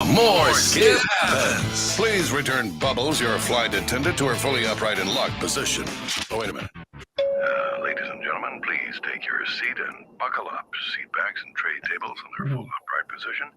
more Skip Happens. Please return Bubbles, your flight attendant, to her fully upright and locked position. Oh, wait a minute. Ladies and gentlemen, please take your seat and buckle up. Seat backs and tray tables in their full upright position.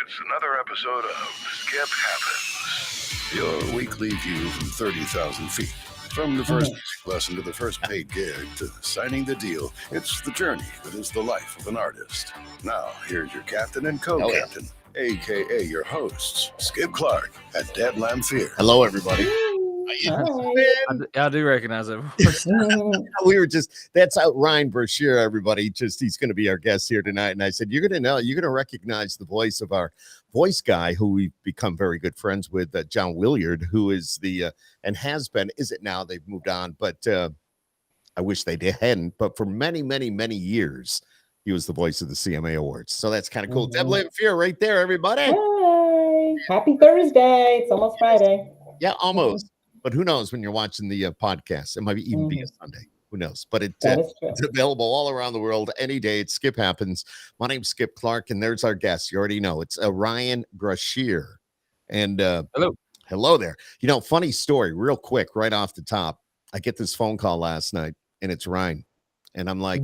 It's another episode of Skip Happens. Your weekly view from 30,000 feet. From the first music lesson to the first paid gig to signing the deal, it's the journey that is the life of an artist. Now, here's your captain and co-captain, a.k.a. your hosts, Skip Clark and Deb Lamphere. Hello, everybody. I do recognize it. That's Ryne Brashear, everybody. He's going to be our guest here tonight. And I said, you're going to recognize the voice of our voice guy who we've become very good friends with, John Williard, who is and has been, is it now? They've moved on, but I wish they hadn't. But for many, many, many years, he was the voice of the CMA Awards. So that's kind of cool. Deb Lamphere right there, everybody. Hi. Happy Thursday. It's almost Friday. Yeah, almost. But who knows when you're watching the podcast? It might even be a Sunday. Who knows? But it's available all around the world any day. It's Skip Happens. My name's Skip Clark, and there's our guest. You already know. It's Ryne Brashear. And hello there. You know, funny story, real quick, right off the top. I get this phone call last night, and it's Ryne. And I'm like,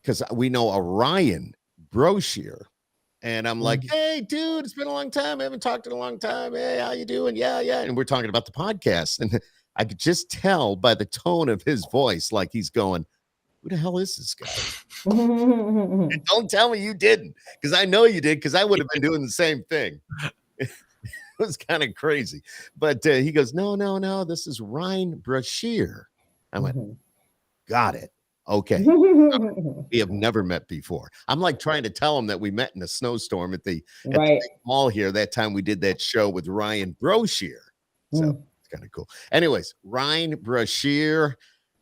because we know a Ryne Brashear. And I'm like, hey, dude, it's been a long time. I haven't talked in a long time. Hey, how you doing? Yeah. And we're talking about the podcast. And I could just tell by the tone of his voice, like he's going, who the hell is this guy? And don't tell me you didn't, because I know you did, because I would have been doing the same thing. It was kind of crazy. But he goes, no, this is Ryne Brashear. I went, got it. Okay. We have never met before. I'm like trying to tell him that we met in a snowstorm at the mall here that time we did that show with Ryne Brashear. So it's kind of cool. Anyways, Ryne Brashear,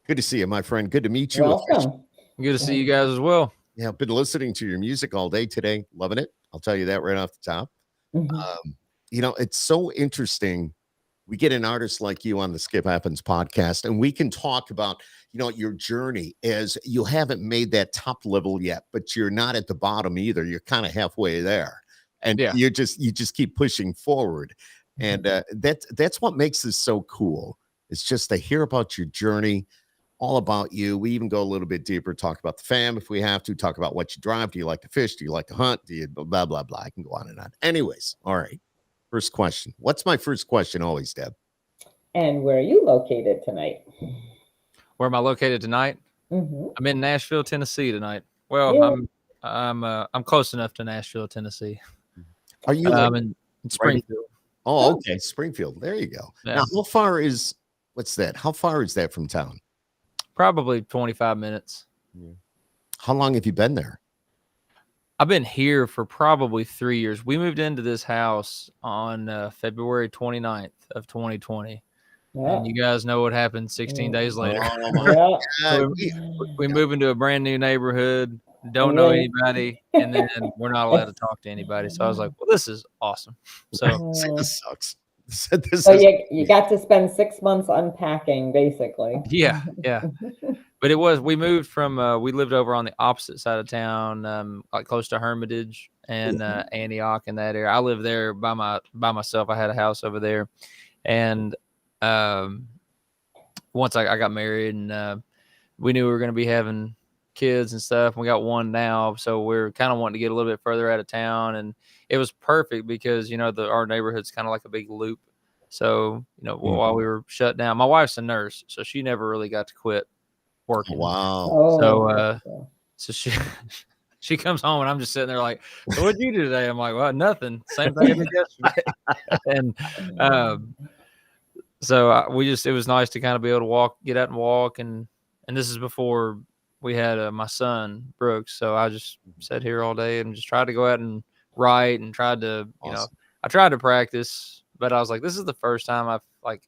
good to see you, my friend. Good to meet you. Welcome. Good to see you guys as well. Yeah, I've been listening to your music all day today. Loving it. I'll tell you that right off the top. You know, it's so interesting. We get an artist like you on the Skip Happens podcast, and we can talk about, you know, your journey as you haven't made that top level yet, but you're not at the bottom either. You're kind of halfway there, and you just keep pushing forward. And that's what makes this so cool. It's just to hear about your journey, all about you. We even go a little bit deeper, talk about the fam if we have to, talk about what you drive. Do you like to fish? Do you like to hunt? Do you blah, blah, blah. I can go on and on. Anyways, all right. First question. What's my first question always, Deb? And where are you located tonight? Where am I located tonight? I'm in Nashville, Tennessee tonight. Well, I'm close enough to Nashville, Tennessee. Are you in Springfield? Oh, okay. Springfield. There you go. Yeah. Now, how far is that from town? Probably 25 minutes. How long have you been there? I've been here for probably 3 years. We moved into this house on February 29th of 2020. And you guys know what happened 16 days later. So we move into a brand new neighborhood, don't know anybody, and then we're not allowed to talk to anybody. So I was like, well, this is awesome. So this sucks. You got to spend 6 months unpacking, basically. Yeah. But we moved from, we lived over on the opposite side of town, like close to Hermitage and Antioch in that area. I lived there by myself. I had a house over there. And once I got married and we knew we were going to be having kids and stuff. And we got one now. So we're kind of wanting to get a little bit further out of town. And it was perfect because, you know, our neighborhood's kind of like a big loop. So, you know, while we were shut down, my wife's a nurse, so she never really got to quit working. Wow. So she comes home and I'm just sitting there like, so what'd you do today? I'm like, well, nothing. Same thing I did yesterday. And so it was nice to kind of be able to get out and walk. And this is before we had my son, Brooks. So I just sat here all day and just tried to go out and write and tried to, you know, I tried to practice, but I was like, this is the first time I've like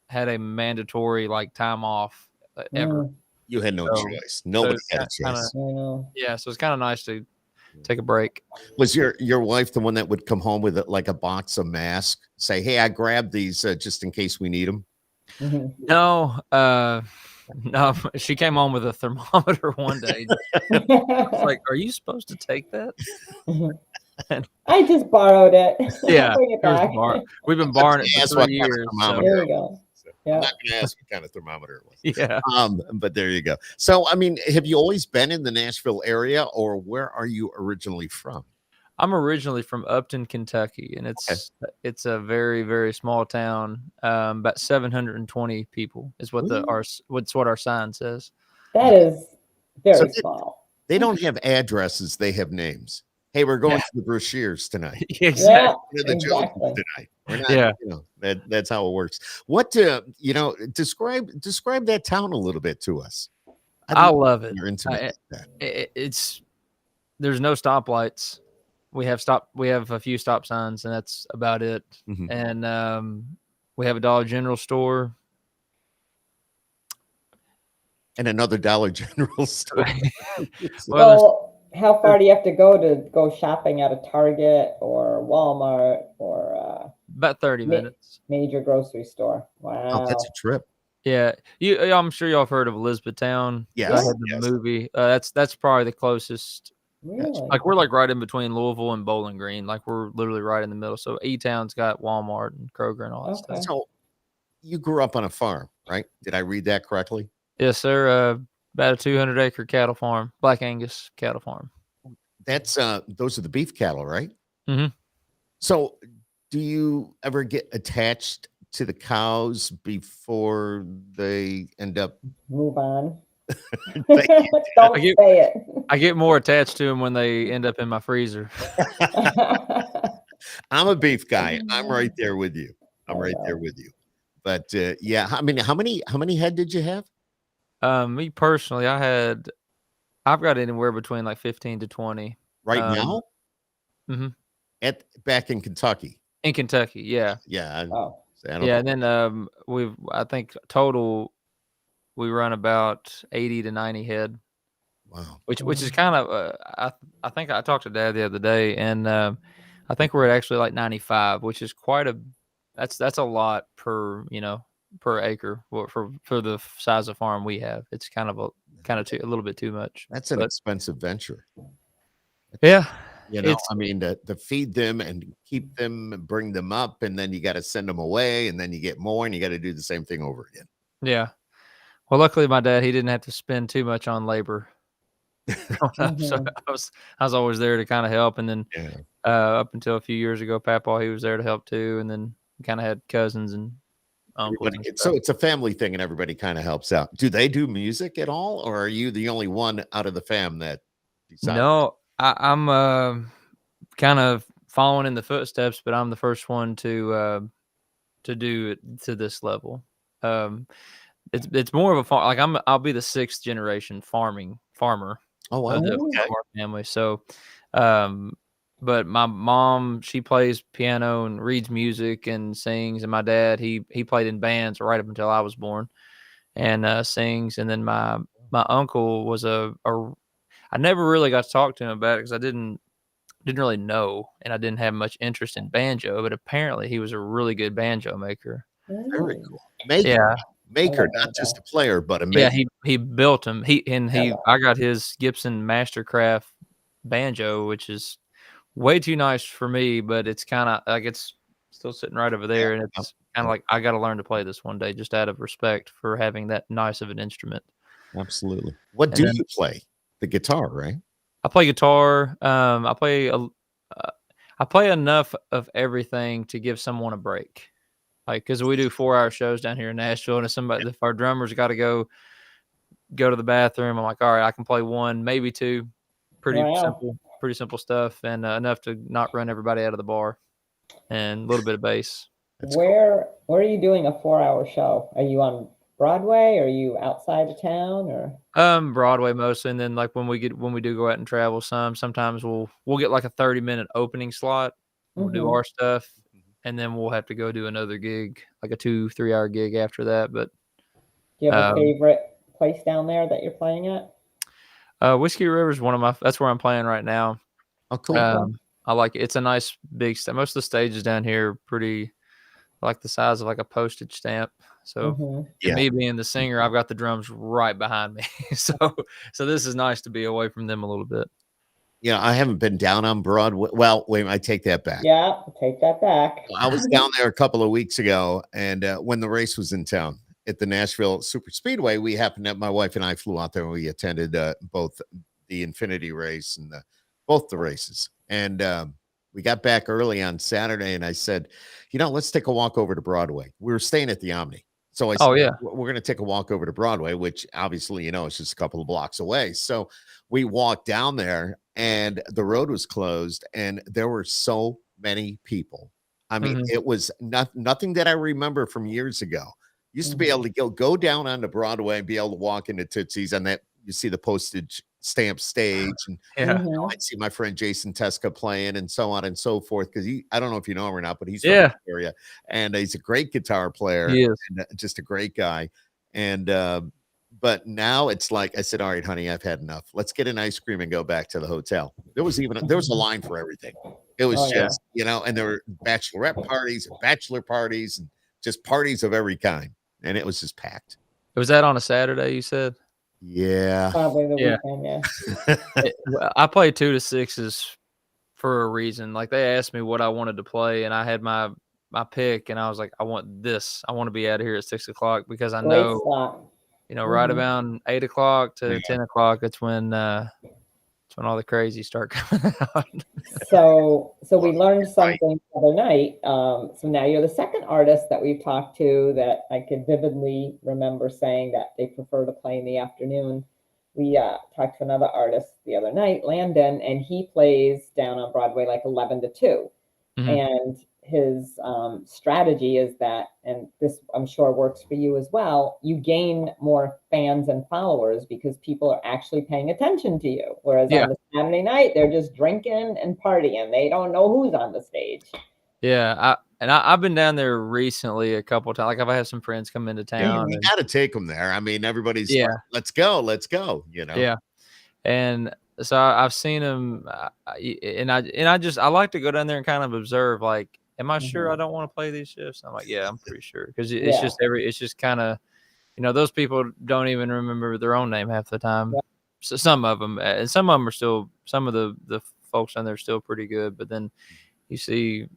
had a mandatory like time off ever. You had no choice. Nobody had a choice. Yeah. So it's kind of nice to take a break. Was your wife the one that would come home with like a box of masks, say, hey, I grabbed these just in case we need them? No, she came home with a thermometer one day. I was like, are you supposed to take that? I just borrowed it. Yeah, Bring it back. we've been borrowing it for Ask what 3 kind of years. thermometer There it you go. was. So Yeah. I'm not going to ask what kind of thermometer it was. Yeah. But there you go. So, I mean, have you always been in the Nashville area, or where are you originally from? I'm originally from Upton, Kentucky, and it's a very, very small town. About 720 people is what our sign says. That is very So small. they don't have addresses; they have names. Hey, we're going to the Brashears tonight. Exactly. Yeah, We're the Joneses exactly. tonight. We're not. Yeah. That's how it works. What describe that town a little bit to us. I love it. You're intimate with that. It's there's no stoplights. We have a few stop signs, and that's about it. Mhm. And we have a Dollar General store. And another Dollar General store. Well, how far do you have to go shopping at a Target or Walmart or about 30 minutes. Major grocery store? Wow. Oh, that's a trip. Yeah, I'm sure y'all have heard of Elizabethtown. Yes. I had the movie. That's probably the closest. Really? Like we're like right in between Louisville and Bowling Green. Like we're literally right in the middle. So E-Town's got Walmart and Kroger and all that stuff. So you grew up on a farm, right? Did I read that correctly? Yes, sir. About a 200-acre cattle farm, Black Angus cattle farm. That's those are the beef cattle, right? Mm-hmm. So do you ever get attached to the cows before they end up move on? Don't say it. I get more attached to them when they end up in my freezer. I'm a beef guy. I'm right there with you. But yeah, I mean, how many head did you have? Me personally, I've got anywhere between like 15 to 20 right now. Mm-hmm. Back in Kentucky. In Kentucky, yeah. And then I think total we run about 80 to 90 head. Wow. Which is kind of I think I talked to Dad the other day, and I think we're at actually like 95, which is that's a lot per acre for the size of farm we have. It's kind of a little bit too much. That's an expensive venture. Yeah. I mean, to feed them and keep them and bring them up, and then you got to send them away, and then you get more, and you got to do the same thing over again. Yeah. Well, luckily my dad, he didn't have to spend too much on labor. So I was always there to kind of help. And then up until a few years ago, Papaw, he was there to help too. And then kind of had cousins and uncles. So it's a family thing, and everybody kind of helps out. Do they do music at all, or are you the only one out of the fam that decides? No, I'm kind of following in the footsteps, but I'm the first one to do it to this level. It's more of a farm. Like I'll be the 6th generation farmer. Oh wow. Of our family. So, but my mom, she plays piano and reads music and sings, and my dad, he played in bands right up until I was born, and sings. And then my uncle was I never really got to talk to him about it because I didn't really know, and I didn't have much interest in banjo. But apparently, he was a really good banjo maker. Very cool. Maker, not just a player, but a maker. Yeah, he built them. I got his Gibson Mastercraft banjo, which is way too nice for me, but it's kind of like it's still sitting right over there, and it's kind of like I got to learn to play this one day, just out of respect for having that nice of an instrument. Absolutely. What do you play? The guitar, right? I play guitar. I play enough of everything to give someone a break. Like, because we do 4-hour shows down here in Nashville, and if our drummers got to go to the bathroom, I'm like, all right, I can play 1, maybe 2, pretty simple stuff, and enough to not run everybody out of the bar, and a little bit of bass. Where are you doing a 4-hour show? Are you on Broadway? Or are you outside of town? Or Broadway mostly, and then like when we do go out and travel, sometimes we'll get like a 30-minute opening slot. We'll do our stuff. And then we'll have to go do another gig, like a 2-3 hour gig after that. But do you have a favorite place down there that you're playing at? Whiskey River is that's where I'm playing right now. Oh, cool. I like it. It's a nice big stage. Most of the stages down here are pretty like the size of like a postage stamp. So me being the singer, I've got the drums right behind me. So this is nice to be away from them a little bit. I haven't been down on Broadway. Well, wait, I take that back. Yeah, take that back. I was down there a couple of weeks ago, and when the race was in town at the Nashville Super Speedway, my wife and I flew out there, and we attended both the Infinity race and both the races. And we got back early on Saturday, and I said, let's take a walk over to Broadway. We were staying at the Omni. So I said, we're going to take a walk over to Broadway, which obviously, it's just a couple of blocks away. So we walked down there, and the road was closed, and there were so many people. I mean, it was nothing that I remember from years ago. Used to be able to go down onto Broadway and be able to walk into Tootsie's, and that you see the postage stamp stage, and I'd see my friend Jason Teska playing and so on and so forth, because I don't know if you know him or not, but he's from the area, and he's a great guitar player. He is. And just a great guy. And but now it's like I said, all right, honey, I've had enough. Let's get an ice cream and go back to the hotel. There was a line for everything. It was just, and there were bachelorette parties and bachelor parties and just parties of every kind. And it was just packed. Was that on a Saturday, you said? Yeah. Probably the weekend, yeah. I play 2 to 6s for a reason. Like, they asked me what I wanted to play, and I had my pick, and I was like, I want this. I want to be out of here at 6 o'clock, because I know, right around 8 o'clock to 10 o'clock, it's when all the crazy start coming out. So we learned something the other night. So now you're the second artist that we've talked to that I could vividly remember saying that they prefer to play in the afternoon. We talked to another artist the other night, Landon, and he plays down on Broadway like 11 to 2. And his strategy is that, and this I'm sure works for you as well, you gain more fans and followers because people are actually paying attention to you. Whereas on the Saturday night, they're just drinking and partying. They don't know who's on the stage. Yeah, I've been down there recently a couple of times. Like, I've had some friends come into town. You got to take them there. I mean, everybody's like, let's go. Yeah, and so I've seen them, and I like to go down there and kind of observe. Like, am I sure I don't want to play these shifts? I'm like, I'm pretty sure, because it's just kind of, those people don't even remember their own name half the time. So some of them, and some of them are still, some of the folks on there are still pretty good, but then you see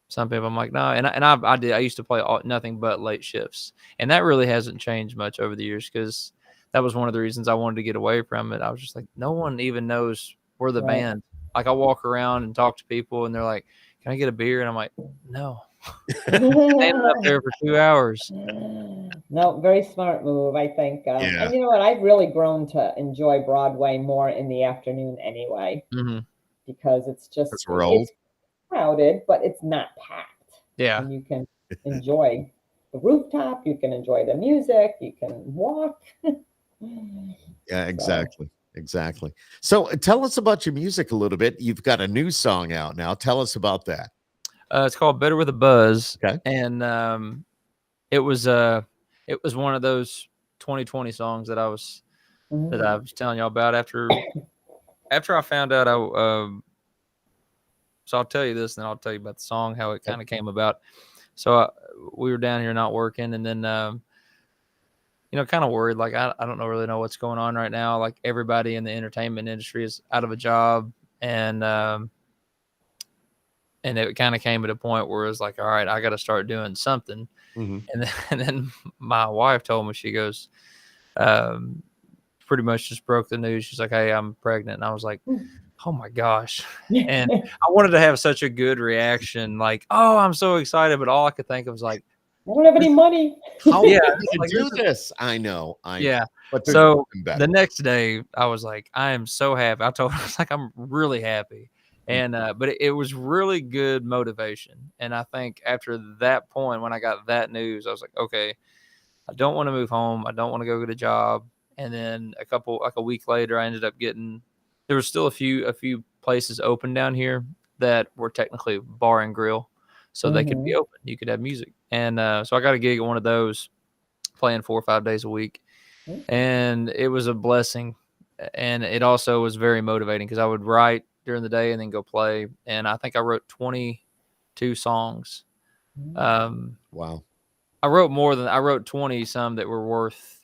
some people, I'm like, no. And I used to play nothing but late shifts, and that really hasn't changed much over the years, because that was one of the reasons I wanted to get away from it. I was just like, no one even knows we're the band. Like, I walk around and talk to people, and they're like, can I get a beer? And I'm like, no. Standing up there for 2 hours. No, very smart move, I think. And you know what? I've really grown to enjoy Broadway more in the afternoon anyway, because it's just it's crowded, but it's not packed. Yeah. And you can enjoy the rooftop. You can enjoy the music. You can walk. Yeah, exactly. Exactly. So tell us about your music a little bit. You've got a new song out now. Tell us about that. It's called Better with a Buzz. Okay. And it was one of those 2020 songs that I was telling y'all about after I found out so I'll tell you this, and then I'll tell you about the song, how it kind of came about. So we were down here not working, and then kind of worried. Like, I don't really know what's going on right now. Like, everybody in the entertainment industry is out of a job, and it kind of came at a point where it was like, all right, I got to start doing something. And then my wife told me, she goes, pretty much just broke the news. She's like, hey, I'm pregnant. And I was like, oh my gosh. And I wanted to have such a good reaction, like, oh, I'm so excited. But all I could think of was like, I don't have any money. How do you do this? I know. Yeah. But so the next day, I was like, I am so happy. I told her, I was like, I'm really happy. And but it was really good motivation. And I think after that point, when I got that news, I was like, okay, I don't want to move home. I don't want to go get a job. And then a week later, I ended up there was still a few places open down here that were technically bar and grill. So they could be open. You could have music. And so I got a gig at one of those, playing 4 or 5 days a week. And it was a blessing. And it also was very motivating, because I would write during the day and then go play. And I think I wrote 22 songs. Wow. I wrote 20 some that were worth,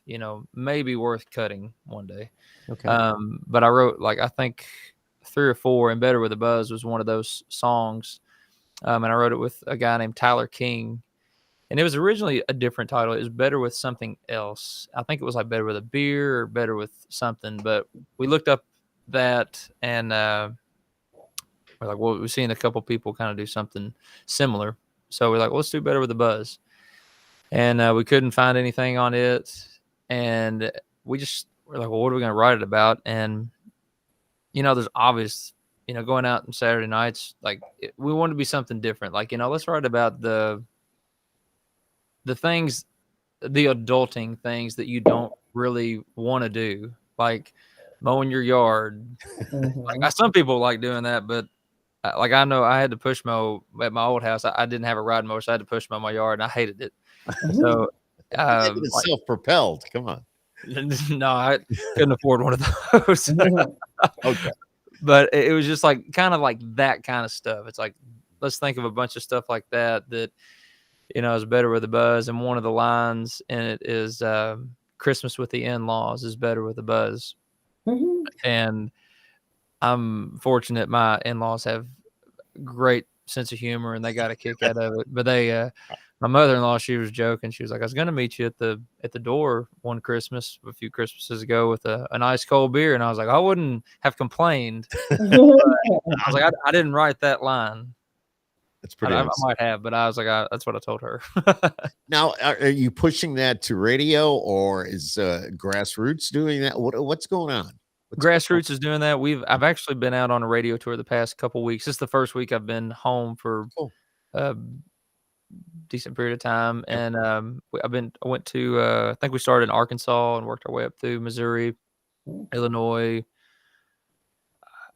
maybe worth cutting one day. Okay. But I wrote, like, I think 3 or 4, and Better with a Buzz was one of those songs. And I wrote it with a guy named Tyler King. And it was originally a different title. It was Better with something else. I think it was like Better with a Beer or Better with something. But we looked up that, and we're like, well, we've seen a couple people kind of do something similar. So we're like, well, let's do Better with a Buzz. And we couldn't find anything on it. And we're like, well, what are we going to write it about? And, there's obvious, going out on Saturday nights, like we wanted to be something different. Like, let's write about the things, the adulting things that you don't really want to do, like mowing your yard. Like, some people like doing that, but like I know I had to push mow at my old house. I didn't have a ride mower, so I had to push mow my yard, and I hated it. So it's self-propelled. Come on. No, I couldn't afford one of those. Okay. But it was just like kind of like that kind of stuff. It's like, let's think of a bunch of stuff like that is Better with a Buzz. And one of the lines in it is Christmas with the in-laws is better with a buzz. And I'm fortunate my in-laws have great sense of humor, and they got a kick out of it. But my mother-in-law, she was joking. She was like, I was going to meet you at the door one Christmas, a few Christmases ago, with a nice cold beer. And I was like, I wouldn't have complained. I was like, I didn't write that line. That's pretty I might have, but I was like, that's what I told her. Now, are you pushing that to radio, or is Grassroots doing that? What's going on? Grassroots is doing that. I've actually been out on a radio tour the past couple weeks. This is the first week I've been home for decent period of time. And I went to I think we started in Arkansas and worked our way up through Missouri, Illinois,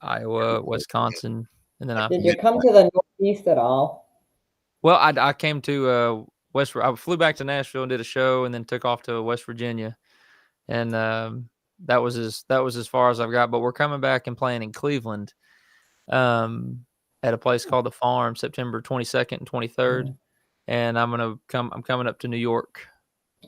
Iowa, Wisconsin, and then Did you come to the Northeast at all? Well, I came to I flew back to Nashville and did a show, and then took off to West Virginia, and that was as far as I've got. But we're coming back and playing in Cleveland, at a place called The Farm, September 22nd and 23rd. And I'm coming up to New York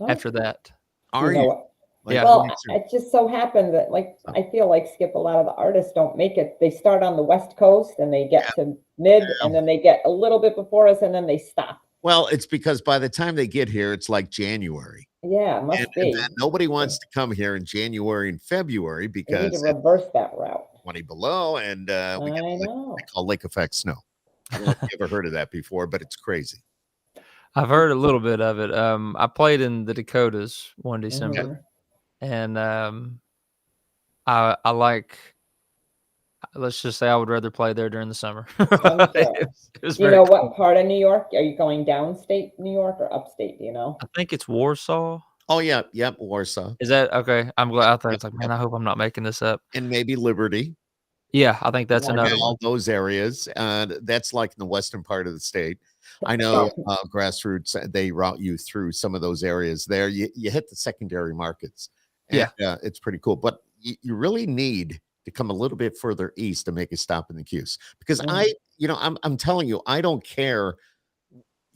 after that. Are you? Yeah. Well, it just so happened that, I feel like, Skip, a lot of the artists don't make it. They start on the West Coast and they get to mid, and then they get a little bit before us, and then they stop. Well, it's because by the time they get here, it's like January. Yeah, it must be. And nobody wants to come here in January and February because we need to reverse that route. 20 below, and we get what they call lake effect snow. I don't know if you've ever heard of that before, but it's crazy. I've heard a little bit of it. I played in the Dakotas one December, and I like. Let's just say I would rather play there during the summer. Do you know what part of New York? Are you going downstate New York or upstate? Do you know? I think it's Warsaw. Oh yeah, yep, Warsaw. Is that okay? I'm glad. I thought it's like, man, I hope I'm not making this up. And maybe Liberty. Yeah, I think that's another one. All those areas. That's like in the western part of the state. I know Grassroots, they route you through some of those areas there. You hit the secondary markets. And, it's pretty cool. But you really need to come a little bit further east to make a stop in the queues. Because I'm telling you, I don't care,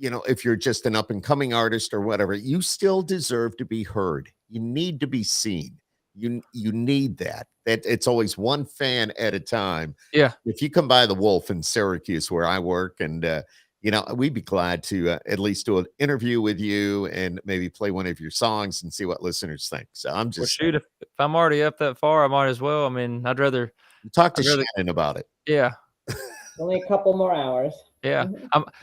if you're just an up and coming artist or whatever, you still deserve to be heard. You need to be seen. You need that it's always one fan at a time. Yeah. If you come by the Wolf in Syracuse where I work, and we'd be glad to at least do an interview with you and maybe play one of your songs and see what listeners think. So I'm just shoot, if I'm already up that far, I might as well. I mean, I'd rather talk to Shannon about it. Yeah. Only a couple more hours. Yeah.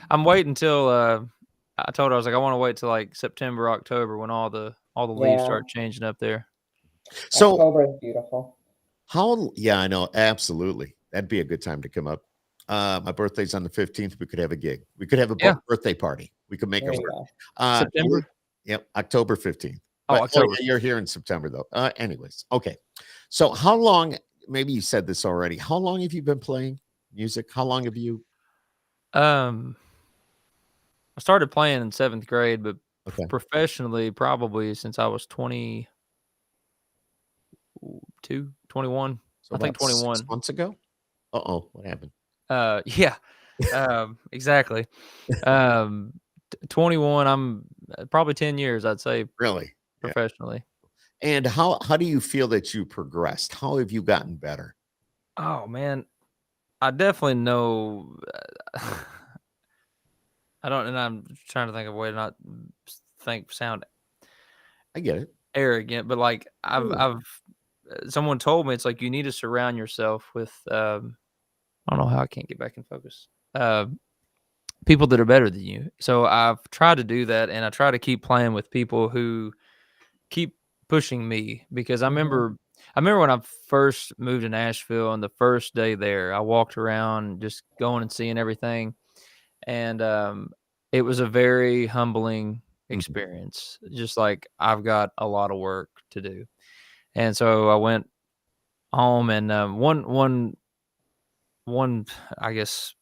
I'm waiting till I told her, I was like, I want to wait till like September, October, when all the leaves start changing up there. So October is beautiful. I know, absolutely. That'd be a good time to come up. My birthday's on the 15th. We could have a gig. We could have a birthday party. We could make it work. September? Yep, October 15th. October. You're here in September, though. Anyways, okay. So how long, maybe you said this already, how long have you been playing music? How long have you? I started playing in 7th grade, but professionally probably since I was 22, 21. So I think 21. 6 months ago? Uh-oh, what happened? Exactly. 21, I'm probably 10 years, I'd say. Really? Professionally. And how do you feel that you progressed? How have you gotten better? Oh man, I definitely know. I don't, and I'm trying to think of a way to not sound I get it. arrogant, but like someone told me it's like you need to surround yourself with I don't know how I can't get back in focus. People that are better than you. So I've tried to do that, and I try to keep playing with people who keep pushing me, because I remember when I first moved to Nashville, and the first day there, I walked around just going and seeing everything, and it was a very humbling experience. Just like, I've got a lot of work to do. And so I went home, and one I guess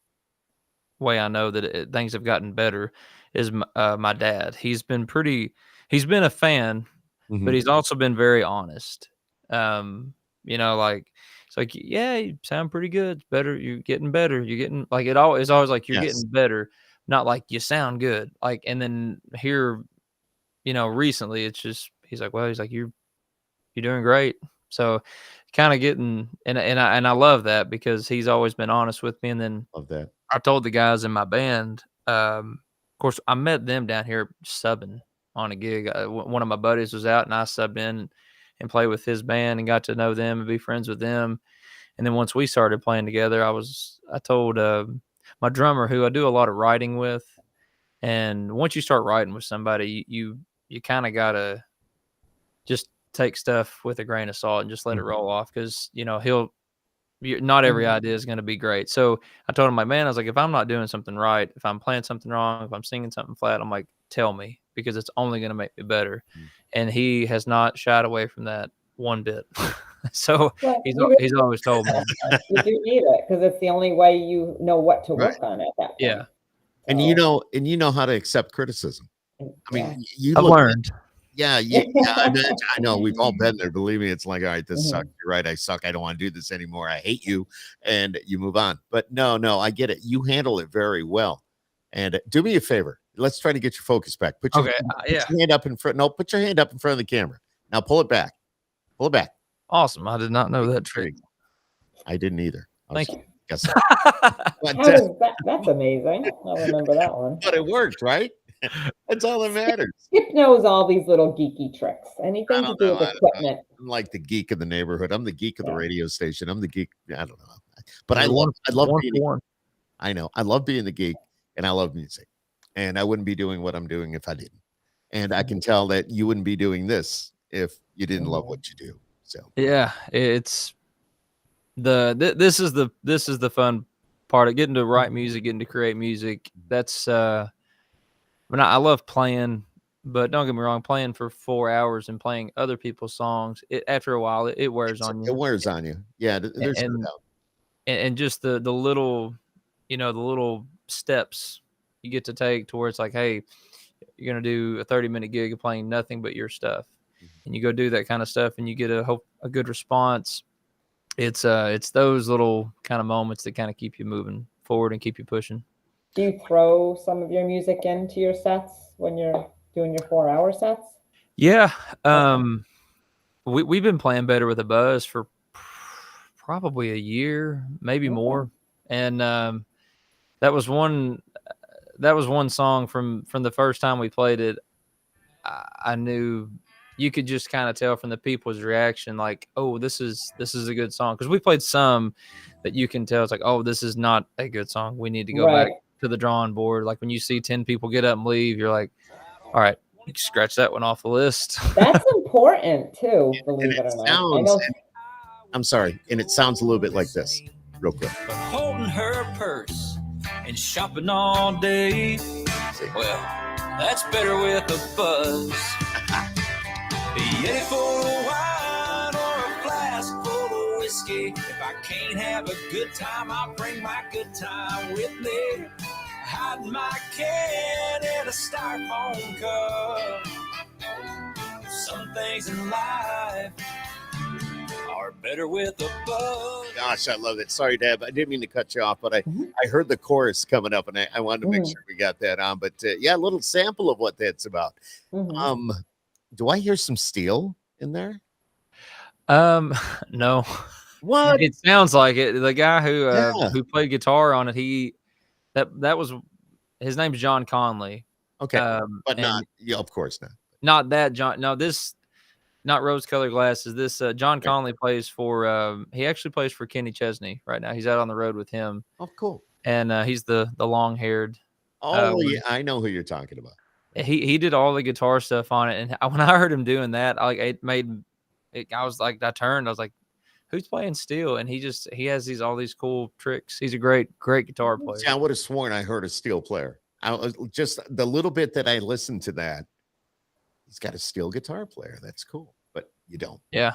way I know that things have gotten better is my dad. He's been a fan, but he's also been very honest. Like, it's like, yeah, you sound pretty good. It's better. You're getting better. You're getting, like, it's always like, you're getting better, not like you sound good. Like, and then here, recently it's just, he's like, well, you're doing great. So kind of getting, and I love that, because he's always been honest with me. And then Love that. I told the guys in my band, of course, I met them down here subbing on a gig. One of my buddies was out, and I subbed in and played with his band and got to know them and be friends with them. And then once we started playing together, I told my drummer, who I do a lot of writing with, and once you start writing with somebody, you kind of gotta just take stuff with a grain of salt and just let it roll off, because not every idea is going to be great. So I told him, my man, I was like, if I'm not doing something right, if I'm playing something wrong, if I'm singing something flat, I'm like, tell me, because it's only going to make me better. And he has not shied away from that one bit. So he's always told me. You do need it, because it's the only way you know what to work on at that point. Yeah. And you know how to accept criticism. I mean, I've learned. Yeah, I know. We've all been there. Believe me, it's like, all right, this sucks. You're right. I suck. I don't want to do this anymore. I hate you. And you move on. But no, I get it. You handle it very well. And do me a favor. Let's try to get your focus back. Put your hand up in front. No, put your hand up in front of the camera. Now pull it back. Pull it back. Awesome. I did not know that trick. I didn't either. Thank you. Guess that's amazing. I'll remember that one. But it worked, right? That's all that matters. Skip knows all these little geeky tricks. Anything to do with equipment. I'm like the geek of the neighborhood. I'm the geek of the radio station. I'm the geek. I don't know. But I love being I know. I love being the geek, and I love music. And I wouldn't be doing what I'm doing if I didn't. And I can tell that you wouldn't be doing this if you didn't love what you do. So yeah, it's this is the fun part of getting to write music, getting to create music. That's I love playing, but don't get me wrong, playing for 4 hours and playing other people's songs, after a while it wears on you. It wears on you. Yeah, there's no doubt. And just the little, the little steps you get to take towards, like, hey, you're gonna do a 30-minute gig of playing nothing but your stuff, and you go do that kind of stuff, and you get a good response. It's those little kind of moments that kind of keep you moving forward and keep you pushing. Do you throw some of your music into your sets when you're doing your 4-hour sets? Yeah. We've been playing Better with a Buzz for probably a year, maybe more. And that was one song from the first time we played it. I knew you could just kind of tell from the people's reaction, like, oh, this is a good song. Because we played some that you can tell it's like, oh, this is not a good song. We need to go back to the drawing board. Like, when you see 10 people get up and leave, you're like, all right, you can scratch that one off the list. That's important too, believe it or not. I'm sorry, and it sounds a little bit like this, real quick. But holding her purse and shopping all day, well, that's better with a buzz. Be ready for a wine or a flask full of whiskey. If I can't have a good time, I'll bring my good time with me. Hide my can in a styrofoam cup. Some things in life are better with a buzz. Gosh, I love it. Sorry, Deb, I didn't mean to cut you off, but I heard the chorus coming up, and I wanted to make sure we got that on. But yeah, a little sample of what that's about. Mm-hmm. Do I hear some steel in there? No. What? It sounds like it. The guy Yeah. who played guitar on it, that was his name's John Conley. Okay. But and not, yeah, of course not. not that John. No, this not rose-colored glasses. This John Conley plays for. He actually plays for Kenny Chesney right now. He's out on the road with him, Oh, cool. and he's the long-haired. Oh, yeah, I know who you're talking about. He did all the guitar stuff on it, and when I heard him doing that, it made it. I was like, I was like, who's playing steel? And he has all these cool tricks. He's a great guitar player. See, I would have sworn I heard a steel player. I was just the little bit that I listened to that. He's got a steel guitar player. That's cool, but you don't. Yeah.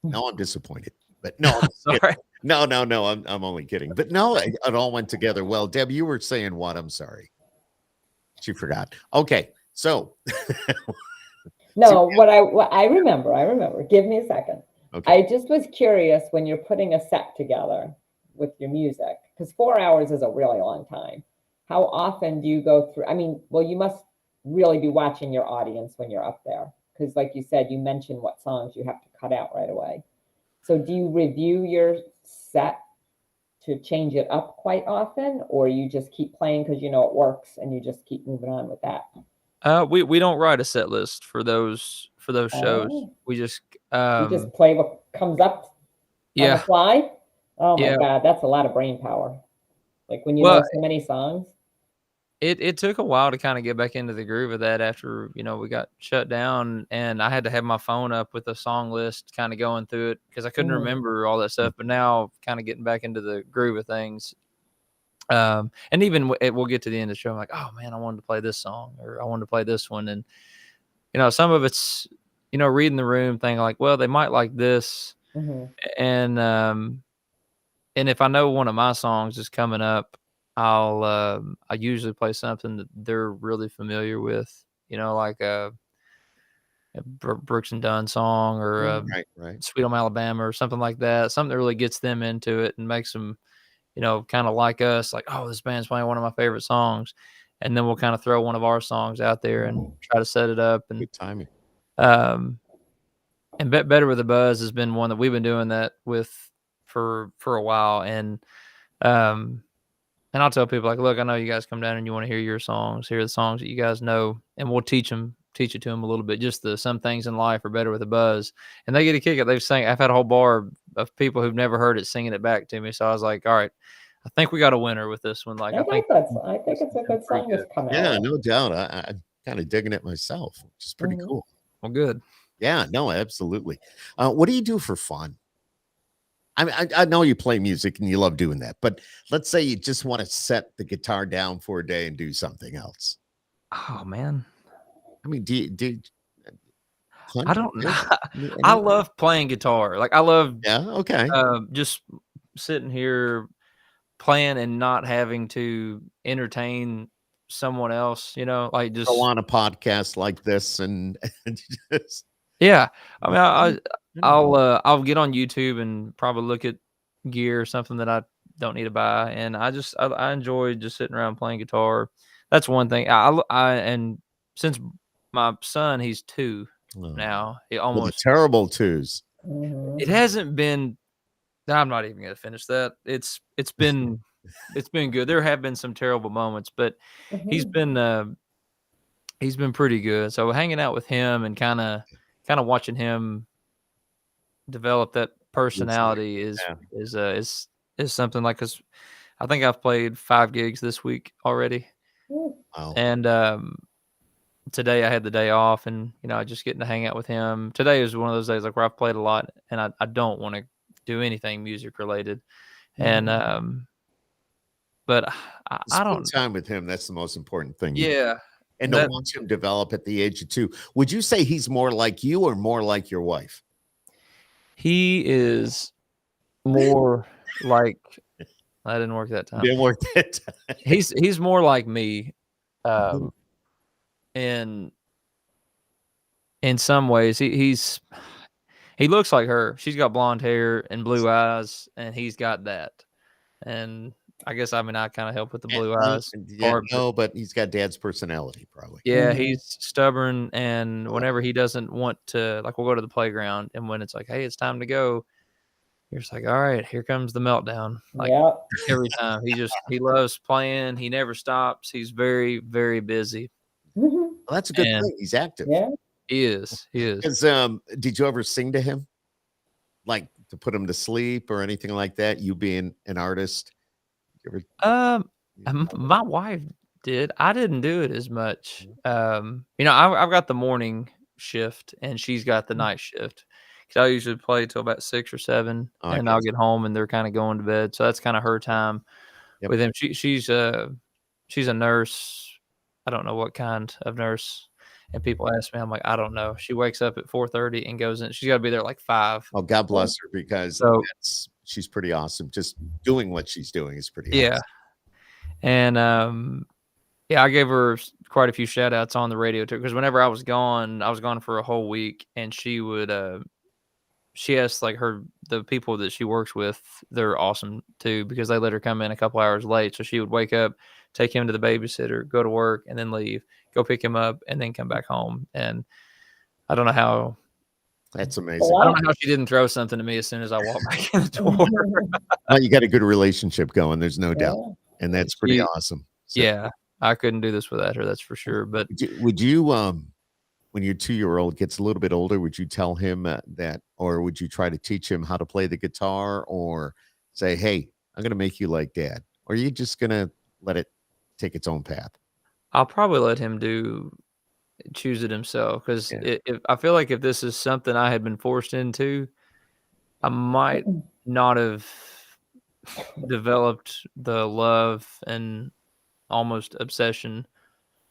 No, I'm disappointed. But no, I'm Sorry. no. I'm only kidding. But no, it all went together well. Deb, you were saying what? I'm sorry. She forgot. Okay, so No, what I remember. Give me a second. okay. I just was curious when you're putting a set together with your music, because 4 hours is a really long time. How often do you go through? I mean, well, you must really be watching your audience when you're up there, because like you said, you mentioned what songs you have to cut out right away. So do you review your set to change it up quite often, or you just keep playing because you know it works and you just keep moving on with that? We don't write a set list for those shows. Oh. We just You just play what comes up on the fly? Oh my God, that's a lot of brain power. Like when you know so many songs. It took a while to kind of get back into the groove of that after, we got shut down, and I had to have my phone up with a song list kind of going through it because I couldn't remember all that stuff. But now kind of getting back into the groove of things. And even we'll get to the end of the show. I'm like, oh man, I wanted to play this song, or I wanted to play this one. And, some of it's, reading the room thing, like, well, they might like this. And if I know one of my songs is coming up, I usually play something that they're really familiar with, like a Brooks and Dunn song, or Right. Sweet Home Alabama, or something like that. Something that really gets them into it and makes them, kind of like us, like, oh, this band's playing one of my favorite songs. And then we'll kind of throw one of our songs out there and try to set it up. And Good timing. And Better with a Buzz has been one that we've been doing that with for a while. And I'll tell people, like, look, I know you guys come down and you want to hear your songs, hear the songs that you guys know, and we'll teach it to them a little bit. Just some things in life are better with a buzz, and they get a kick at. I've had a whole bar of people who've never heard it singing it back to me. So I was like, all right, I think we got a winner with this one. Like, I think it's a good song that's coming out. Yeah, no doubt. I'm kind of digging it myself, which is pretty cool. Well, good. Yeah, no, absolutely. What do you do for fun? I know you play music and you love doing that, but let's say you just want to set the guitar down for a day and do something else. Oh man, I mean, do you I don't know. I love playing guitar. Like, I love just sitting here playing and not having to entertain someone else. Like just go on a podcast like this and just. Yeah, I mean, I'll get on YouTube and probably look at gear or something that I don't need to buy, and I enjoy just sitting around playing guitar. That's one thing. And since my son, he's 2 now, he almost terrible 2s. It hasn't been. I'm not even gonna finish that. It's been good. There have been some terrible moments, but he's been pretty good. So hanging out with him and kind of watching him develop that personality is something, like, because I think I've played 5 gigs this week already. Wow. And today I had the day off, and I just getting to hang out with him. Today is one of those days like where I've played a lot and I don't want to do anything music related. And but I don't spend time with him. That's the most important thing. Yeah. And to watch him develop at the age of 2. Would you say he's more like you or more like your wife? He is more like. That didn't work that time. Didn't work that time. He's more like me, in some ways. He looks like her. She's got blonde hair and blue eyes, and he's got that. And I guess, I kind of help with the blue eyes part. No, but he's got Dad's personality, probably. Yeah, he's stubborn, and whenever he doesn't want to, like, we'll go to the playground, and when it's like, hey, it's time to go, you're just like, all right, here comes the meltdown. Like Yeah. every time. He loves playing. He never stops. He's very, very busy. Mhm. Well, that's a good And thing. He's active. Yeah. he is. He is. 'Cause, did you ever sing to him? Like to put him to sleep or anything like that? You being an artist? You ever- My wife did. I didn't do it as much. You know, I've got the morning shift and she's got the night shift. Cause I usually play till about 6 or 7, Oh, I and I'll guess. get home and they're kind of going to bed. So that's kind of her time Yep. with him. She's a nurse. I don't know what kind of nurse. And people ask me, I'm like, I don't know. She wakes up at 4:30 and goes in. She's got to be there like 5. Oh, God bless her, because So she's pretty awesome. Just doing what she's doing is pretty yeah. awesome. And yeah, I gave her quite a few shout outs on the radio too, because whenever I was gone for a whole week, and she would she asked like the people that she works with, they're awesome too, because they let her come in a couple hours late. So she would wake up, take him to the babysitter, go to work, and then leave, go pick him up, and then come back home. And I don't know how That's amazing. I don't know how she didn't throw something to me as soon as I walked back in the door. Well, you got a good relationship going, there's no doubt. Yeah. And that's pretty awesome. So, Yeah, I couldn't do this without her, that's for sure. But would you when your 2-year-old gets a little bit older, would you tell him that, or would you try to teach him how to play the guitar, or say, hey, I'm going to make you like dad? Or are you just going to let it take its own path? I'll probably let him choose it himself, because Yeah. if I feel like if this is something I had been forced into, I might not have developed the love and almost obsession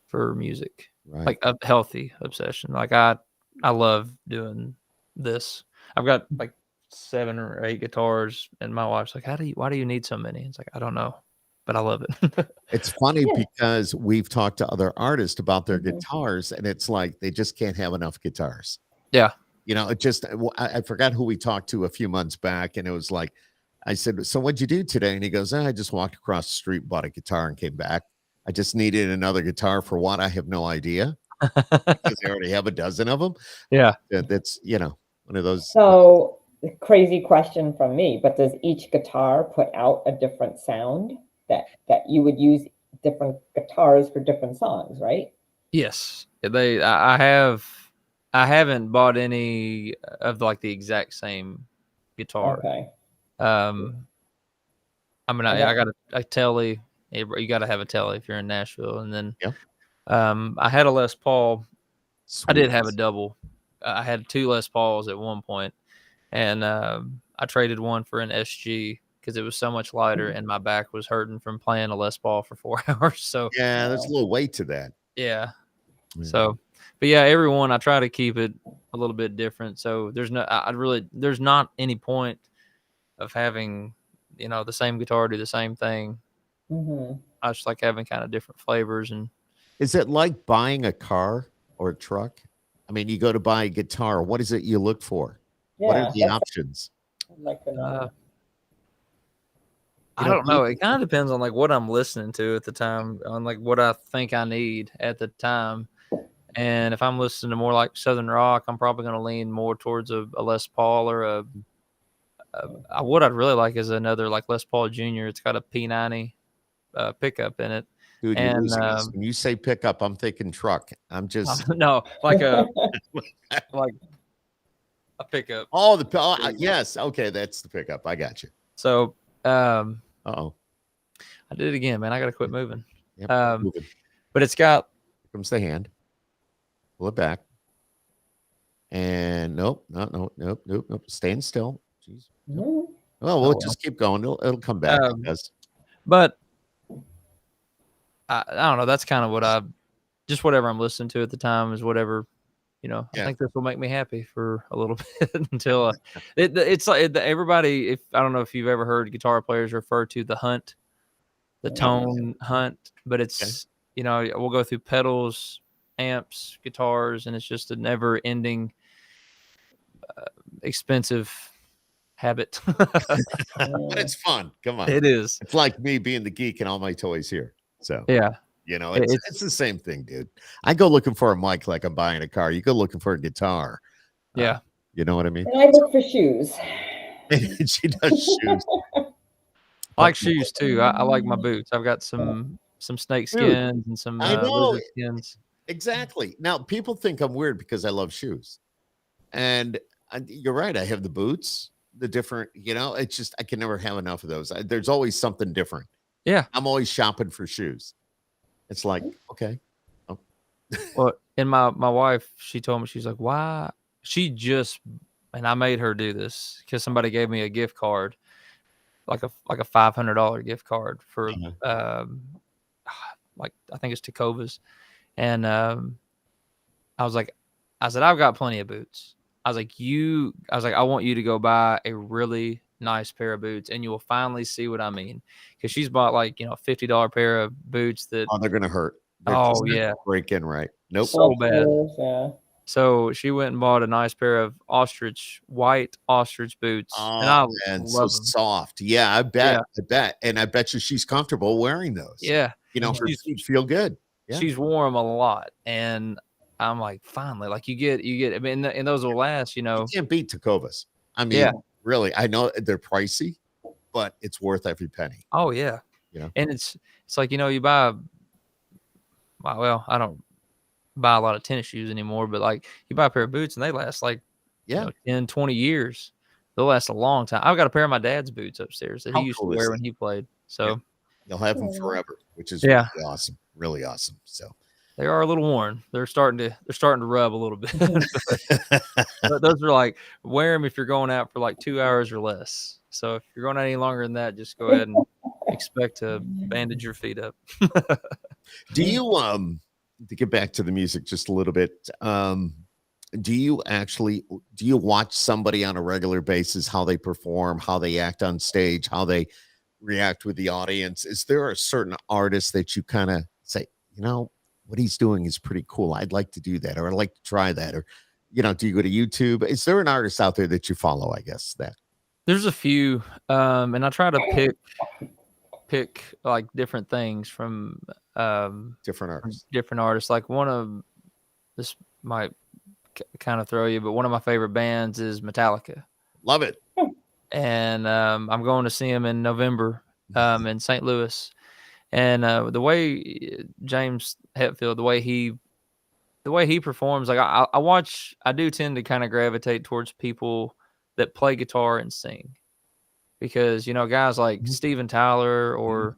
for music, Right. like a healthy obsession. Like I love doing this. I've got like 7 or 8 guitars, and my wife's like, why do you need so many? It's like, I don't know, but I love it. It's funny Yeah. because we've talked to other artists about their Mhm. guitars, and it's like they just can't have enough guitars. Yeah. You know, it just, I forgot who we talked to a few months back, and it was like, I said, so what'd you do today? And he goes, I just walked across the street, bought a guitar, and came back. I just needed another guitar for what? I have no idea, because they already have a dozen of them. Yeah. That's, one of those. So, crazy question from me, but does each guitar put out a different sound that you would use different guitars for different songs, right? Yes. I haven't bought any of like the exact same guitar. Okay. I mean, Okay. I got a Telly. You got to have a Telly if you're in Nashville. And then, Yeah. I had a Les Paul. I did have a Sweet. double. I had 2 Les Pauls at one point, and I traded one for an SG because it was so much lighter, and my back was hurting from playing a Les Paul for 4 hours. So Yeah, there's a little weight to that. yeah. Yeah. So, but yeah, everyone I try to keep it a little bit different. So there's not any point of having, the same guitar do the same thing. Mm-hmm. I just like having kind of different flavors. And Is it like buying a car or a truck? I mean, you go to buy a guitar. What is it you look for? What are Yeah, the options? I'd like to know. I don't know. It kind of depends on like what I'm listening to at the time, on like what I think I need at the time. And if I'm listening to more like Southern rock, I'm probably going to lean more towards a Les Paul, or what I'd really like is another like Les Paul Jr. It's got a P90 pickup in it. Dude, you're And losing us. When you say pickup, I'm thinking truck. I'm just no, like a pickup. yes. Okay, that's the pickup. I got you. So Uh-oh. I did it again, man. I got to quit moving. Yep, moving. But it's got. Here comes the hand. Pull it back. And nope. Staying still. Jeez. Mhm. Well, we'll just keep going. It'll come back. But I don't know. That's kind of just whatever I'm listening to at the time is whatever, I think this will make me happy for a little bit until it's like everybody. If I don't know if you've ever heard guitar players refer to the hunt, the tone hunt, but it's, we'll go through pedals, amps, guitars, and it's just a never ending, expensive habit. But it's fun. Come on. It is. It's like me being the geek and all my toys here. So Yeah. it's the same thing, dude. I go looking for a mic like I'm buying a car. You go looking for a guitar. Yeah. You know what I mean? And I look for shoes. She does shoes. I like shoes too. I like my boots. I've got some snake Dude, skins and some I know lizard skins. exactly. Now people think I'm weird because I love shoes, and you're right. I have the boots, the different. It's just I can never have enough of those. There's always something different. Yeah. I'm always shopping for shoes. It's like okay. Oh. Well, and my wife, she told me, she's like, why? And I made her do this because somebody gave me a gift card, like a $500 gift card for like I think it's Tecovas, and I said I've got plenty of boots. I was like I want you to go buy a really nice pair of boots, and you will finally see what I mean. Because she's bought like $50 pair of boots that they're gonna hurt. They're just gonna break in right. Nope. So bad. Yeah. So she went and bought a nice pair of white ostrich boots, and I and love so them. soft. Yeah, I bet. And I bet you she's comfortable wearing those. Yeah, her feet feel good. Yeah. She's worn them a lot, and I'm like, finally, like you get. I mean, and those will last. You can't beat Tecovas. I mean, really, I know they're pricey, but it's worth every penny. Oh yeah, and it's like you buy. Well, I don't buy a lot of tennis shoes anymore, but like you buy a pair of boots and they last like 10, 20 years. They'll last a long time. I've got a pair of my dad's boots upstairs that he used to wear when he played. So you'll have them forever, which is really awesome. Really awesome. So they are a little worn. They're starting to rub a little bit. But those are like, wear them if you're going out for like 2 hours or less. So if you're going out any longer than that, just go ahead and expect to bandage your feet up. Do you to get back to the music just a little bit, do you watch somebody on a regular basis, how they perform, how they act on stage, how they react with the audience? Is there a certain artist that you kind of say, what he's doing is pretty cool, I'd like to do that, or I'd like to try that, or do you go to YouTube? Is there an artist out there that you follow? I guess that there's a few, and I try to pick like different things from different artists. Like one of this might kind of throw you, but one of my favorite bands is Metallica. Love it. And I'm going to see him in November in St. Louis. And the way James Hetfield, the way he performs, like I do tend to kind of gravitate towards people that play guitar and sing. Because guys like Steven Tyler or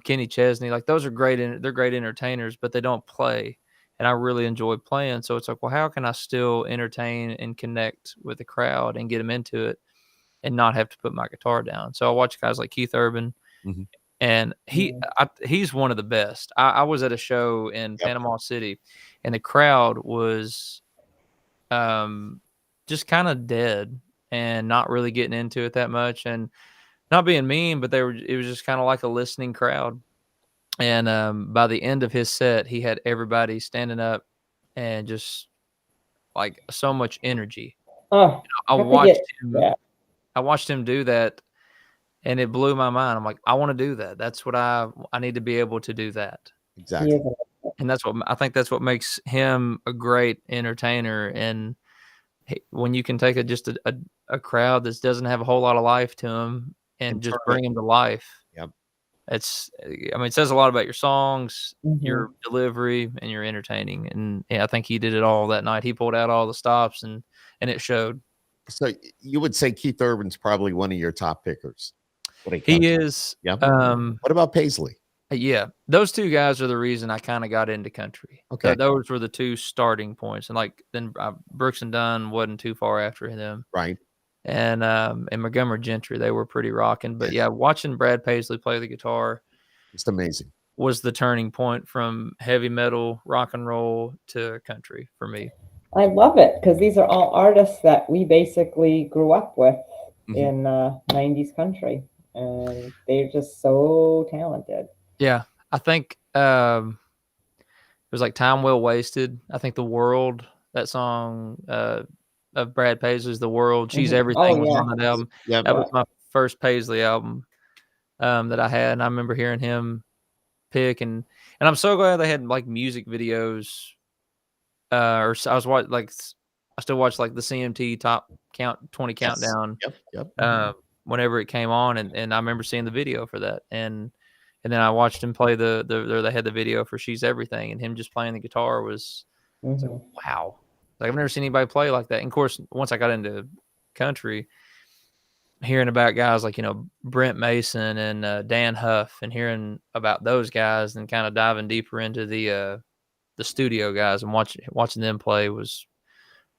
Kenny Chesney, like those are great. They're great entertainers, but they don't play, and I really enjoy playing. So it's like, well, how can I still entertain and connect with the crowd and get them into it, and not have to put my guitar down? So I watch guys like Keith Urban, and he's one of the best. I was at a show in Panama City, and the crowd was just kind of dead and not really getting into it that much, and not being mean, but it was just kind of like a listening crowd. And by the end of his set, he had everybody standing up and just like so much energy. I watched him do that, and it blew my mind. I'm like, I want to do that. That's what I need to be able to do that. Exactly. And I think that's what makes him a great entertainer. And when you can take just a crowd that doesn't have a whole lot of life to them and just bring them to life. Yep. It says a lot about your songs, your delivery, and your entertaining. And I think he did it all that night. He pulled out all the stops, and it showed. So you would say Keith Urban's probably one of your top pickers. He is. Yeah. What about Paisley? Yeah, those two guys are the reason I kind of got into country. Okay, those were the two starting points, and like then Brooks and Dunn wasn't too far after them, right? And Montgomery Gentry, they were pretty rocking. But yeah, watching Brad Paisley play the guitar, it's amazing. Was the turning point from heavy metal, rock and roll to country for me. I love it because these are all artists that we basically grew up with in 90s country, and they're just so talented. Yeah, I think it was like Time Well Wasted. I think The World, that song of Brad Paisley's The World, She's Everything was on that album. Yeah, that was my first Paisley album that I had, and I remember hearing him pick, and I'm so glad they had like music videos. Or I was watching, like I still watch like the CMT top 20 countdown. Yep. Whenever it came on, and I remember seeing the video for that, and then I watched him play they had the video for She's Everything, and him just playing the guitar was wow. Like I've never seen anybody play like that. And of course, once I got into country, hearing about guys like, Brent Mason and Dan Huff, and hearing about those guys, and kind of diving deeper into the studio guys and watching them play was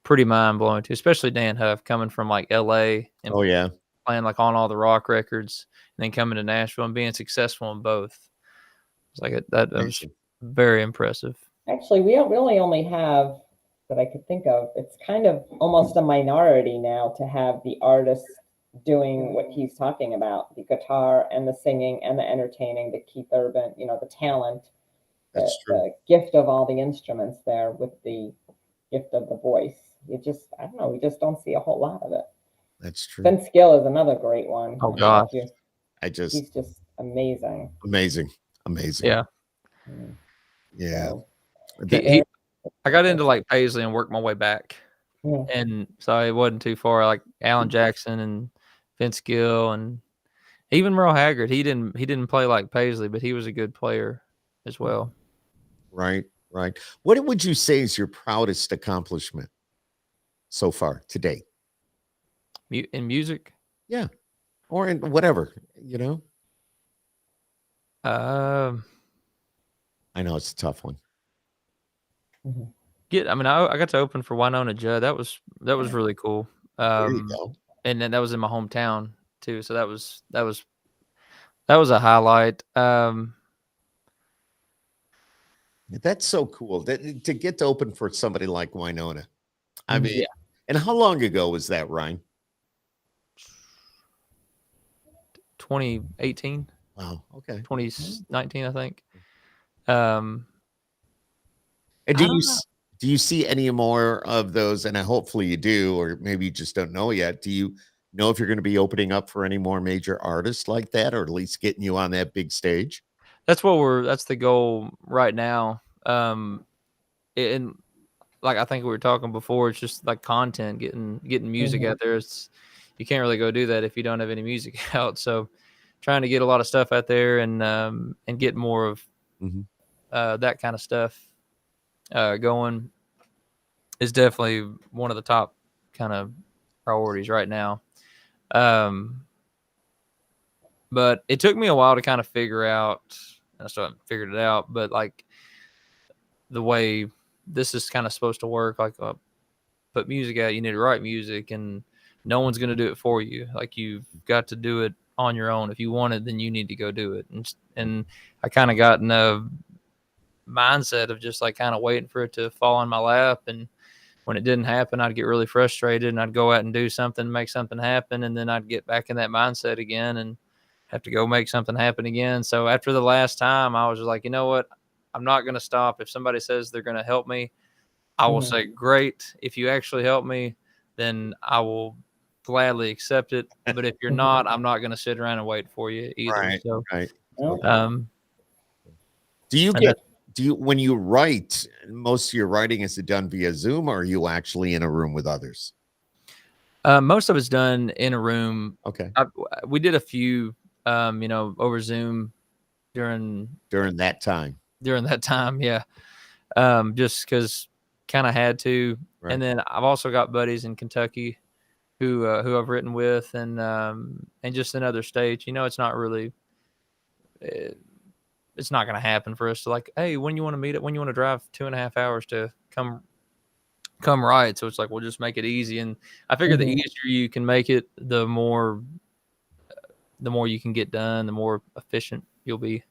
pretty mind blowing too. Especially Dan Huff coming from like LA and playing like on all the rock records, and then coming to Nashville and being successful in both. It's like that was very impressive. Actually, we only have that I could think of. It's kind of almost a minority now to have the artists doing what he's talking about, the guitar and the singing and the entertaining, the Keith Urban, the talent, the gift of all the instruments there with the gift of the voice. I don't know, we just don't see a whole lot of it. That's true. Vince Gill is another great one. Oh gosh. He's just amazing. Amazing. Yeah. Yeah. I got into like Paisley and worked my way back. Yeah. And so it wasn't too far. Like Alan Jackson and Vince Gill and even Merle Haggard. He didn't play like Paisley, but he was a good player as well. Right. What would you say is your proudest accomplishment so far today? In music? Yeah. Or in whatever, I know it's a tough one. I got to open for Winona Judd. That was really cool. There you go. And then that was in my hometown too. So that was a highlight. That's so cool to get to open for somebody like Winona. I mean, and how long ago was that, Ryne? 2018. Wow. Okay. 2019, I think. And do you see any more of those? And hopefully you do, or maybe you just don't know yet. Do you know if you're going to be opening up for any more major artists like that, or at least getting you on that big stage? That's the goal right now. And like I think we were talking before, it's just like content, getting music out there. You can't really go do that if you don't have any music out. So trying to get a lot of stuff out there and get more of that kind of stuff going is definitely one of the top kind of priorities right now. But it took me a while to kind of figure out, and I still haven't figured it out, but like the way this is kind of supposed to work, like put music out, you need to write music, and no one's going to do it for you. Like you've got to do it on your own. If you want it, then you need to go do it. And I kind of got in a mindset of just like kind of waiting for it to fall on my lap. And when it didn't happen, I'd get really frustrated and I'd go out and do something, make something happen. And then I'd get back in that mindset again and have to go make something happen again. So after the last time, I was like, you know what? I'm not going to stop. If somebody says they're going to help me, I will say, great. If you actually help me, then I will gladly accept it. But if you're not, I'm not going to sit around and wait for you either. Right. So, right. Do you when you write, most of your writing, is it done via Zoom, or are you actually in a room with others? Most of it's done in a room. Okay. We did a few, over Zoom during that time. Yeah. Just because kind of had to. Right. And then I've also got buddies in Kentucky who I've written with, and just in other states. It's not really. It's not going to happen for us to like, hey, when you want to meet it, when you want to drive 2.5 hours to come write. So it's like, we'll just make it easy. And I figure the easier you can make it, the more you can get done, the more efficient you'll be.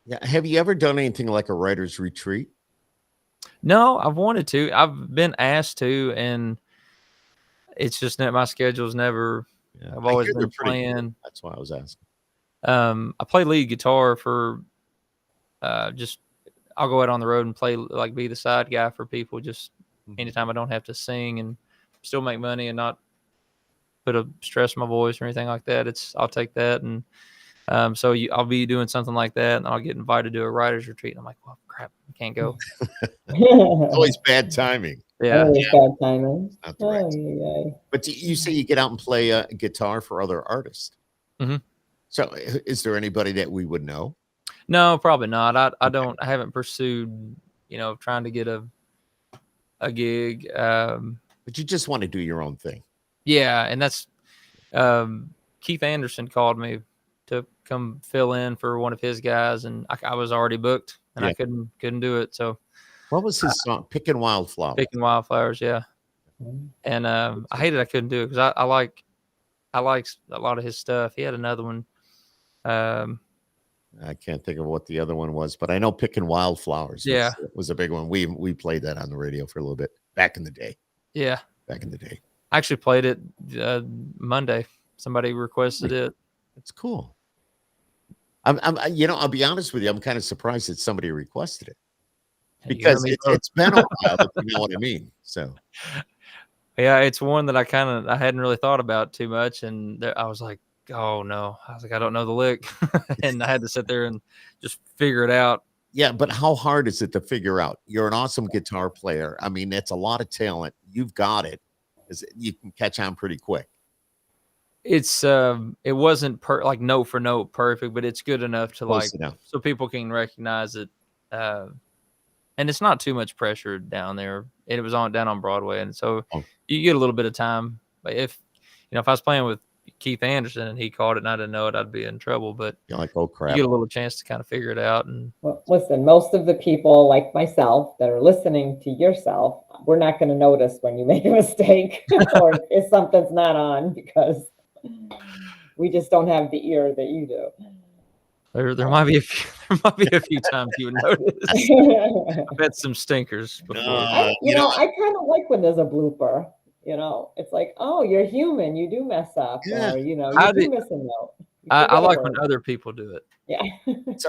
Yeah. Have you ever done anything like a writer's retreat? No, I've wanted to. I've been asked to, and it's just that my schedule's never. Yeah. I've always been playing. Cool. That's why I was asking. I play lead guitar for. Just I'll go out on the road and play, like be the side guy for people. Just anytime I don't have to sing and still make money and not put a stress on my voice or anything like that. I'll take that, and I'll be doing something like that, and I'll get invited to a writer's retreat. And I'm like, well, crap, I can't go. It's always bad timing. Yeah. Bad timing. Not the right. But you say you get out and play guitar for other artists. Mhm. So is there anybody that we would know? No, probably not. I haven't pursued, trying to get a gig. But you just want to do your own thing. Yeah, and that's Keith Anderson called me to come fill in for one of his guys, and I was already booked, and I couldn't do it. So what was his song? Picking Wildflowers. Picking Wildflowers, yeah. And I hated I couldn't do it because I like a lot of his stuff. He had another one. I can't think of what the other one was, but I know Picking Wildflowers was a big one. We played that on the radio for a little bit back in the day. Yeah. Back in the day. I actually played it Monday. Somebody requested it. It's cool. I'll be honest with you. I'm kind of surprised that somebody requested it because it's been a while, if you know what I mean. So, yeah, it's one that I hadn't really thought about too much, and I was like, oh no, I was like, I don't know the lick, and I had to sit there and just figure it out. Yeah, but how hard is it to figure out? You're an awesome guitar player. I mean, that's a lot of talent. You've got it. You can catch on pretty quick. It's it wasn't like note for note perfect, but it's good enough to so people can recognize it. And it's not too much pressure down there. It was down on Broadway, and so you get a little bit of time. But if I was playing with Keith Anderson and he called it and I didn't know it, I'd be in trouble. But you're like, oh crap, you get a little chance to kind of figure it out. And well, listen, most of the people like myself that are listening to yourself, we're not going to notice when you make a mistake or if something's not on because we just don't have the ear that you do. There might be a few times you would notice. I've had some stinkers before. I kind of like when there's a blooper. It's like, oh, you're human. You do mess up. Yeah. Or, you do miss a note. I like when other people do it. Yeah.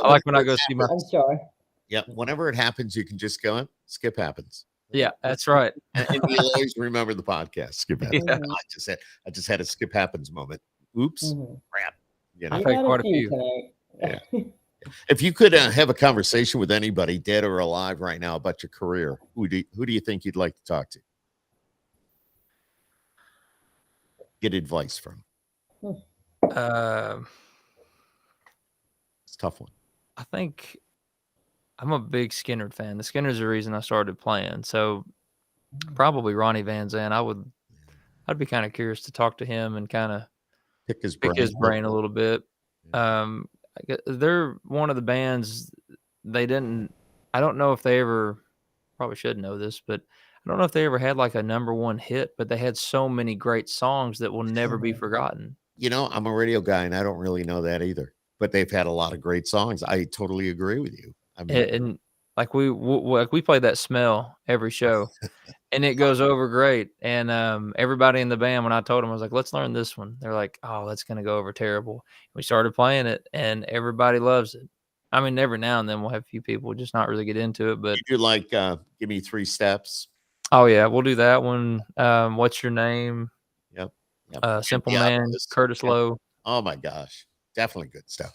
I like when I go see my. I'm sure. Yeah. Whenever it happens, you can just go, Skip happens. Yeah, that's right. And you'll always remember the podcast. Skip happens. Yeah. I just had a Skip happens moment. Oops. Crap. I've had quite a few. Tonight. Yeah. If you could have a conversation with anybody, dead or alive, right now about your career, who do you think you'd like to talk to? Get advice from. It's a tough one. I think I'm a big Skynyrd fan. The Skynyrd's the reason I started playing. So probably Ronnie Van Zant. I'd be kind of curious to talk to him and kind of pick his brain a little bit. They're one of the bands. I don't know if they ever, probably should know this, but I don't know if they ever had like a #1 hit, but they had so many great songs that will never be forgotten. I'm a radio guy and I don't really know that either, but they've had a lot of great songs. I totally agree with you. I mean, and like we play that Smell every show and it goes over great. And everybody in the band, when I told them, I was like, let's learn this one. They're like, oh, that's going to go over terrible. We started playing it and everybody loves it. I mean, every now and then we'll have a few people just not really get into it, but you do like Give Me 3 Steps. Oh yeah, we'll do that one. What's Your Name? Yep. Simple Man, Curtis Lowe. Oh my gosh. Definitely good stuff.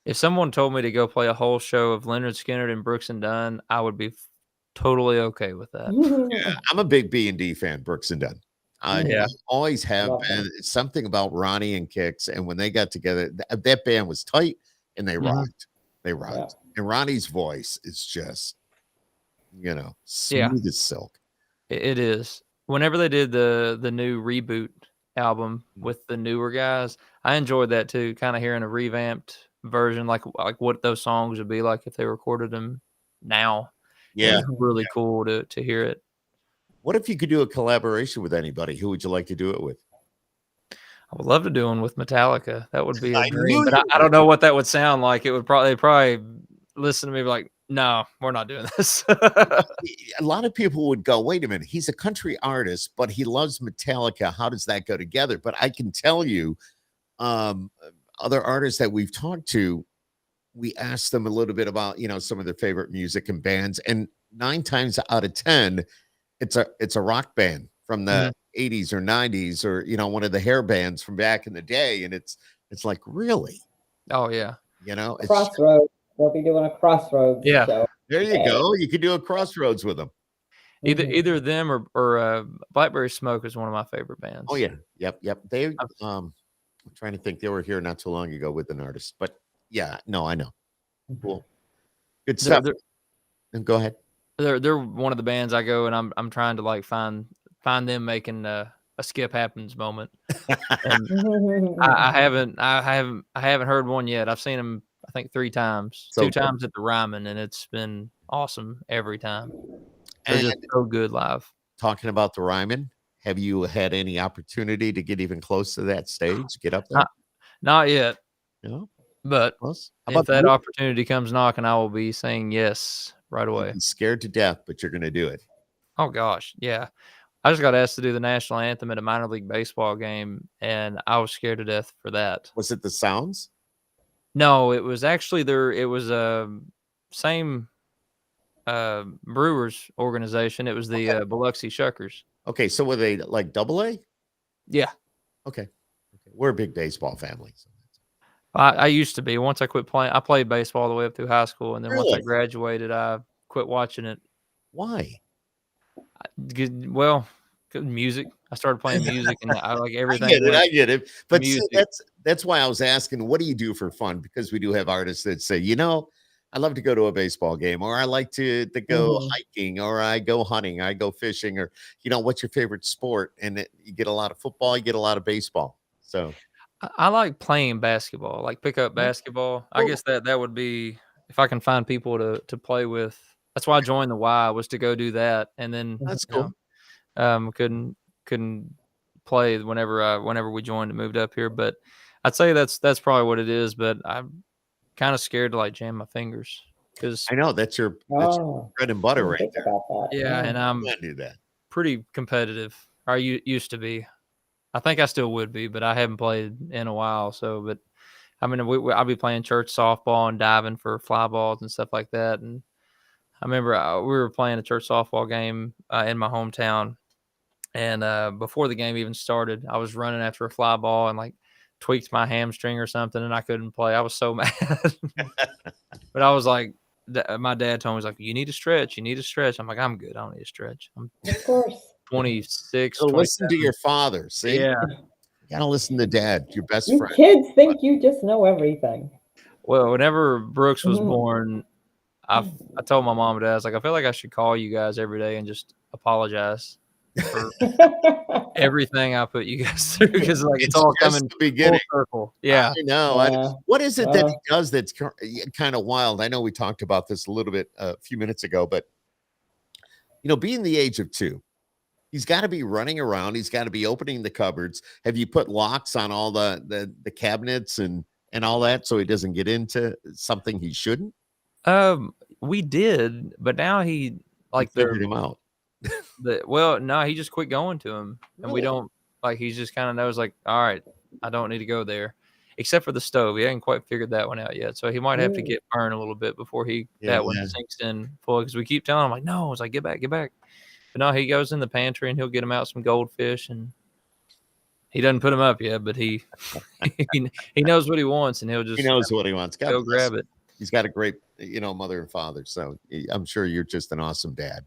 If someone told me to go play a whole show of Leonard Skinner and Brooks and Dunn, I would be totally okay with that. Yeah, I'm a big B&D fan, Brooks and Dunn. I always have been. Something about Ronnie and Kix, and when they got together, that band was tight and they rocked. They rocked. Yeah. And Ronnie's voice is just, smooth as silk. It is. Whenever they did the new reboot album with the newer guys, I enjoyed that too. Kind of hearing a revamped version, like what those songs would be like if they recorded them now. Yeah, it was really cool to hear it. What if you could do a collaboration with anybody? Who would you like to do it with? I would love to do one with Metallica. That would be a dream, but I don't know what that would sound like. It would probably listen to me like, no, we're not doing this. A lot of people would go, wait a minute, he's a country artist, but he loves Metallica. How does that go together? But I can tell you, other artists that we've talked to, we asked them a little bit about, some of their favorite music and bands. And 9 times out of 10, it's a rock band from the 80s or 90s, or, one of the hair bands from back in the day. And it's like, really? Oh yeah. It's Crossroads. We'll be doing a Crossroads show. There you go. You could do a Crossroads with them. Either them or Blackberry Smoke is one of my favorite bands. Oh yeah, yep. They I'm trying to think. They were here not too long ago with an artist, but yeah, no, I know. Cool, good stuff. And go ahead. They're one of the bands I go and I'm trying to like find them making a Skip Happens moment. And I haven't heard one yet. I've seen them I think 3 times. So 2 times at the Ryman, and it's been awesome every time. They're And just so good live. talking about the Ryman, have you had any opportunity to get even close to that stage? Get up there? Not yet. No. But Close? How if about that you? opportunity comes knocking, I will be saying yes right away. You'd be scared to death, but you're going to do it. Oh gosh, yeah. I just got asked to do the national anthem at a minor league baseball game, and I was scared to death for that. Was it the Sounds? No, it was actually it was same Brewers organization. It was the Biloxi Shuckers. Okay, so were they like AA? Yeah. Okay. We're a big baseball family. So I used to be. Once I quit playing, I played baseball all the way up through high school, and then once I Really? graduated, I quit watching it. why? Well, good music. I started playing music, and I like everything. I get it. But see, music. that's why I was asking, what do you do for fun? Because we do have artists that say, I love to go to a baseball game, or I like to go hiking, or I go hunting, I go fishing, or what's your favorite sport? And you get a lot of football, you get a lot of baseball. So I like playing basketball, like pick up basketball. I guess that would be if I can find people to play with. That's why I joined the Y, was to go do that, and then that's cool. Couldn't play whenever we joined and moved up here. But I'd say that's probably what it is. But I'm kind of scared to like jam my fingers because I know that's your bread and butter right there. Yeah, and I'm do that. pretty competitive. Or used to be. I think I still would be, but I haven't played in a while. So, but I mean, I'll be playing church softball and diving for fly balls and stuff like that. And I remember we were playing a church softball game in my hometown, and before the game even started, I was running after a fly ball and like tweaked my hamstring or something, and I couldn't play. I was so mad. But I was like, my dad told me, he's like, you need to stretch. You need to stretch. I'm like, I'm good. I don't need to stretch. I'm Of course. 26. So listen to your father. See, Yeah. you gotta listen to Dad, your best You friend. kids think you just know everything. Well, whenever Brooks was born, I told my mom and dad, I was like, I feel like I should call you guys every day and just apologize for everything I put you guys through, because like it's all coming full circle. Yeah, I know. What is it that he does that's kind of wild? I know we talked about this a little bit a few minutes ago, but being the age of 2, he's got to be running around. He's got to be opening the cupboards. Have you put locks on all the cabinets and all that so he doesn't get into something he shouldn't? We did, but now he figured him out. No, he just quit going to him, and we don't he's just kind of knows like, all right, I don't need to go there, except for the stove. He hasn't quite figured that one out yet, so he might have to get burned a little bit before that one sinks in full. Because we keep telling him like, no, it's like get back. But no, he goes in the pantry and he'll get him out some goldfish, and he doesn't put them up yet, but he knows what he wants, and he knows what he wants. Go grab it. He's got a great, mother and father. So I'm sure you're just an awesome dad.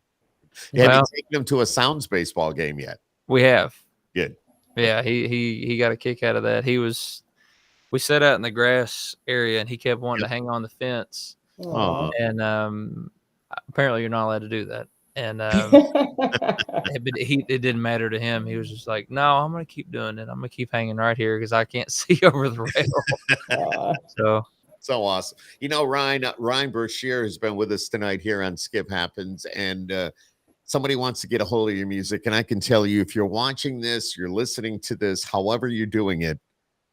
Well, have you taken him to a Sounds baseball game yet? We have. Good. Yeah, he got a kick out of that. We sat out in the grass area, and he kept wanting to hang on the fence. And apparently you're not allowed to do that. And it didn't matter to him. He was just like, no, I'm going to keep doing it. I'm going to keep hanging right here because I can't see over the rail. So awesome. Ryne Brashear has been with us tonight here on Skip Happens, and somebody wants to get a hold of your music. And I can tell you, if you're watching this, you're listening to this, however you're doing it,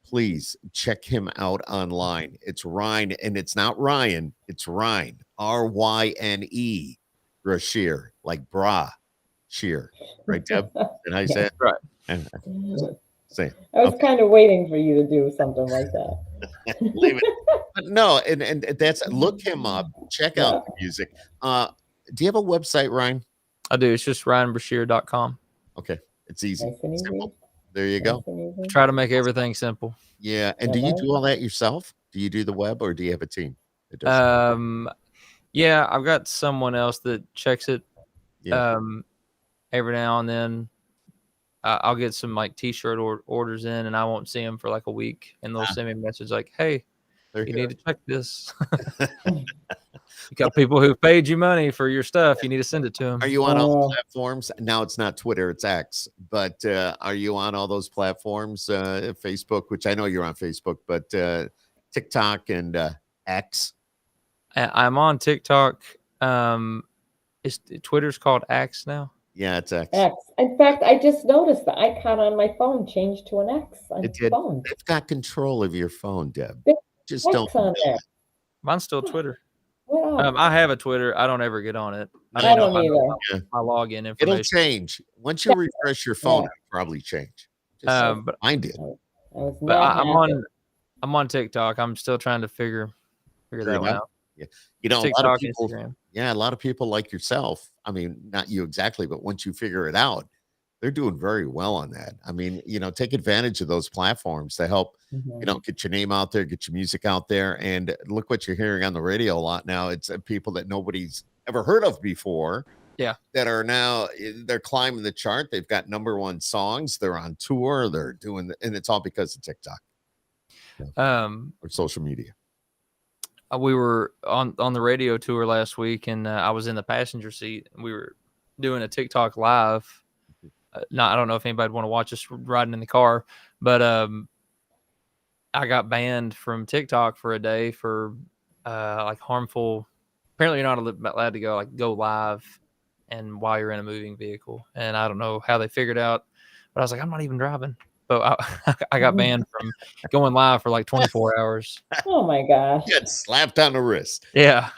please check him out online. It's Ryne, and it's not Ryan, it's Ryne, Ryne Brashear, like bra shear. Right, Deb? Did I say it? Right. Say I was kind of waiting for you to do something like that. Leave it. No, and that's, look him up, check out the music. Do you have a website, Ryne? I do. It's just RyneBrashear.com. Okay, it's easy. Nice and easy. Simple. There you go. Try to make everything simple. Yeah, and do you do all that yourself? Do you do the web, or do you have a team that does Yeah, I've got someone else that checks it. Yeah. every now and then I'll get some like t-shirt orders in, and I won't see them for like a week, and they'll send me a message like, hey, you need to check this. You got people who paid you money for your stuff. You need to send it to them. Are you on all the platforms? Now it's not Twitter, it's X, but are you on all those platforms? Facebook, which I know you're on Facebook, but TikTok and X? I'm on TikTok. Twitter's called X now? Yeah, it's X. X. In fact, I just noticed the icon on my phone changed to an X on It did. phone. It's got control of your phone, Deb. Big Just X don't. on there. Mine's still Twitter. Wow. I have a Twitter. I don't ever get on it. I don't either. My login information. It'll change. Once you refresh your phone, it'll probably change. But mine did. I'm on TikTok. I'm still trying to figure that one out. Yeah. You know, TikTok, a lot of people, Instagram. a lot of people like yourself. I mean, not you exactly, but once you figure it out, they're doing very well on that. I mean, take advantage of those platforms to help, get your name out there, get your music out there. And look what you're hearing on the radio a lot now. It's people that nobody's ever heard of before. Yeah. That are now, they're climbing the chart. They've got #1 songs. They're on tour. They're doing, and it's all because of TikTok. Or social media. We were on the radio tour last week, and I was in the passenger seat, and we were doing a TikTok live. I don't know if anybody would want to watch us riding in the car, but I got banned from TikTok for a day for like harmful. Apparently, you're not allowed to go live and while you're in a moving vehicle. And I don't know how they figured out, but I was like, I'm not even driving. But I got banned from going live for like 24 hours. Oh my gosh! Get slapped on the wrist. Yeah,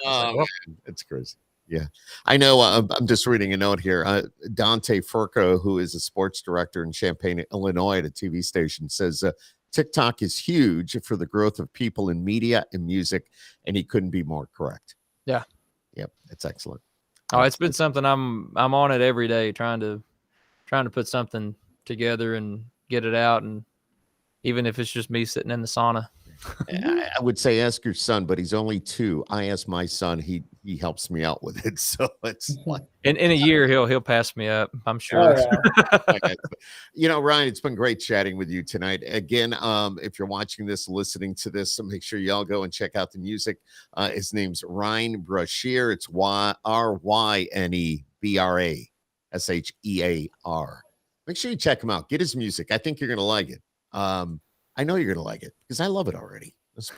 it's crazy. Yeah, I know. I'm just reading a note here. Dante Furco, who is a sports director in Champaign, Illinois, at a TV station, says TikTok is huge for the growth of people in media and music, and he couldn't be more correct. Yeah. Yep, it's excellent. Oh, it's been something I'm on it every day, trying to put something together and get it out, and even if it's just me sitting in the sauna. I would say ask your son, but he's only 2. I asked my son; he helps me out with it. So it's like in a year he'll pass me up, I'm sure. Ryne, it's been great chatting with you tonight. Again, if you're watching this, listening to this, so make sure y'all go and check out the music. His name's Ryne Brashear. It's RyneBrashear. Make sure you check him out. Get his music. I think you're gonna like it. I know you're going to like it because I love it already.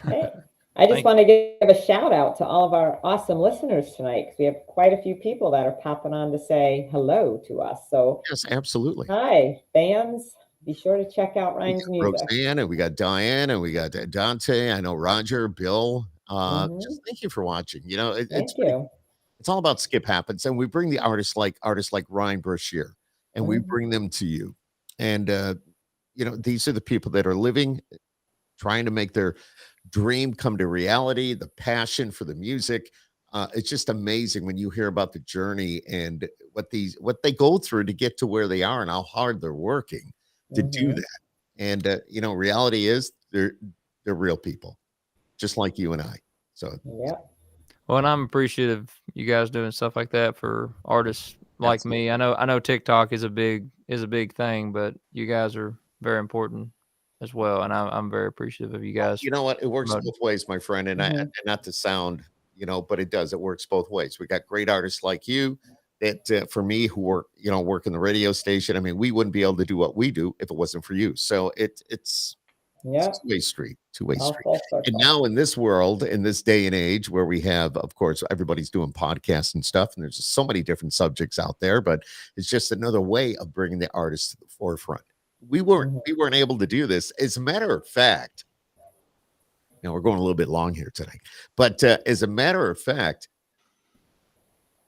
Hey, I just want to give a shout out to all of our awesome listeners tonight, because we have quite a few people that are popping on to say hello to us. So yes, absolutely. Hi, fans. Be sure to check out Ryne's music. Roxanne, and we got Diane, and we got Dante. I know Roger, Bill. Just thank you for watching. It's all about Skip Happens, and we bring the artists like Ryne Brashear, and we bring them to you. And these are the people that are living, trying to make their dream come to reality, the passion for the music. It's just amazing when you hear about the journey and what they go through to get to where they are and how hard they're working to do that. And, reality is they're real people, just like you and I. So, yeah. Well, and I'm appreciative you guys doing stuff like that for artists like me. I know TikTok is a big thing, but you guys are very important as well, and I'm very appreciative of you guys. You know what? It works both ways, my friend, and I not to sound, but it does. It works both ways. We got great artists like you that, for me, who work in the radio station. I mean, we wouldn't be able to do what we do if it wasn't for you. So it's a two-way street. And now in this world, in this day and age, where we have, of course, everybody's doing podcasts and stuff, and there's just so many different subjects out there, but it's just another way of bringing the artists to the forefront. We weren't able to do this. As a matter of fact, we're going a little bit long here tonight, but as a matter of fact,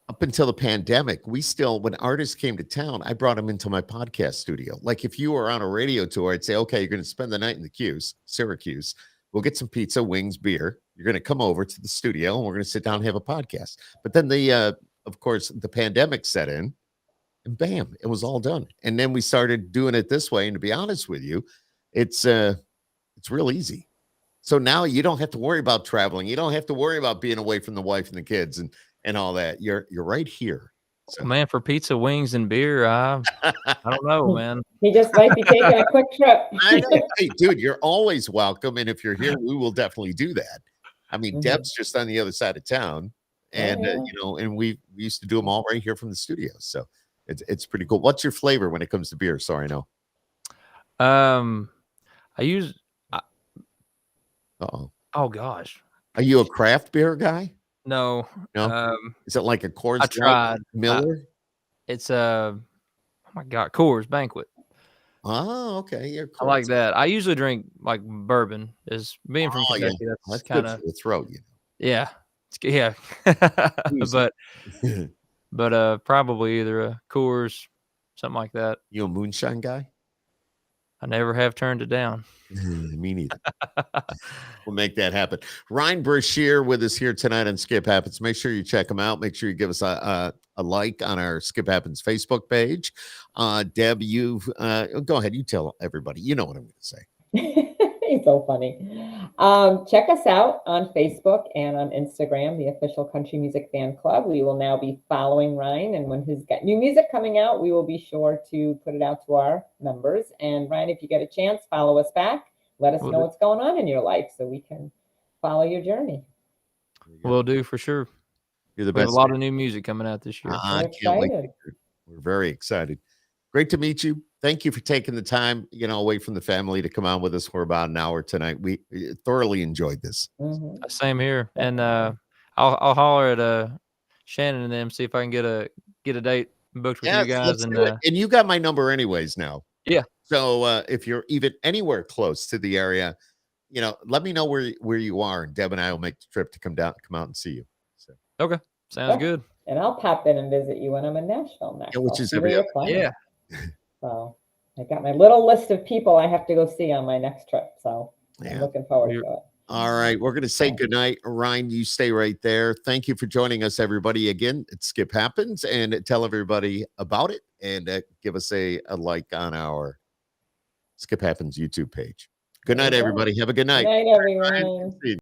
up until the pandemic, when artists came to town, I brought them into my podcast studio. Like if you were on a radio tour, I'd say, okay, you're going to spend the night in the Syracuse. We'll get some pizza, wings, beer. You're going to come over to the studio and we're going to sit down and have a podcast. But then of course, the pandemic set in. And bam, it was all done. And then we started doing it this way. And to be honest with you, it's real easy. So now you don't have to worry about traveling. You don't have to worry about being away from the wife and the kids and all that. You're right here So. Man, for pizza, wings, and beer, I don't know, man. He just might be taking a quick trip. I know. Hey, dude, you're always welcome. And if you're here, we will definitely do that. I mean, Deb's just on the other side of town. And, and we used to do them all right here from the studio. So it's pretty cool. What's your flavor when it comes to beer? Sorry, no. I use. Oh gosh. Are you a craft beer guy? No. No. Is it like a Coors? I tried Miller. It's oh my God, Coors Banquet. Oh, okay. Yeah, I like that. I usually drink like bourbon. Is being from Kentucky, that's kind of of the throat. Yeah, yeah. but probably either a Coors, something like that. You a moonshine guy? I never have turned it down. Me neither. We'll make that happen. Ryne Brashear with us here tonight on Skip Happens. Make sure you check him out. Make sure you give us a like on our Skip Happens Facebook page. Deb, you go ahead. You tell everybody. You know what I'm going to say. He's so funny. Check us out on Facebook and on Instagram, the official Country Music Fan Club. We will now be following Ryne, and when he's got new music coming out, we will be sure to put it out to our members. And Ryne, if you get a chance, follow us back. Let us know what's going on in your life so we can follow your journey. Will do for sure. You're the We best. have a lot of new music coming out this year. I can't wait. We're very excited. Great to meet you. Thank you for taking the time, away from the family to come on with us for about an hour tonight. We thoroughly enjoyed this. Same here. And I'll holler at Shannon and them, see if I can get a date booked with you guys. And you got my number anyways now. Yeah. So if you're even anywhere close to the area, let me know where you are, and Deb and I will make the trip to come out and see you. So. Okay. Sounds good. And I'll pop in and visit you when I'm in Nashville next. Yeah, which is every other. Yeah. So I got my little list of people I have to go see on my next trip. So I'm looking forward to it. All right. We're going to say goodnight. Ryne, you stay right there. Thank you for joining us, everybody. Again, it's Skip Happens, and tell everybody about it, and give us a like on our Skip Happens YouTube page. Good night, everybody. Have a good night. Good night, everyone.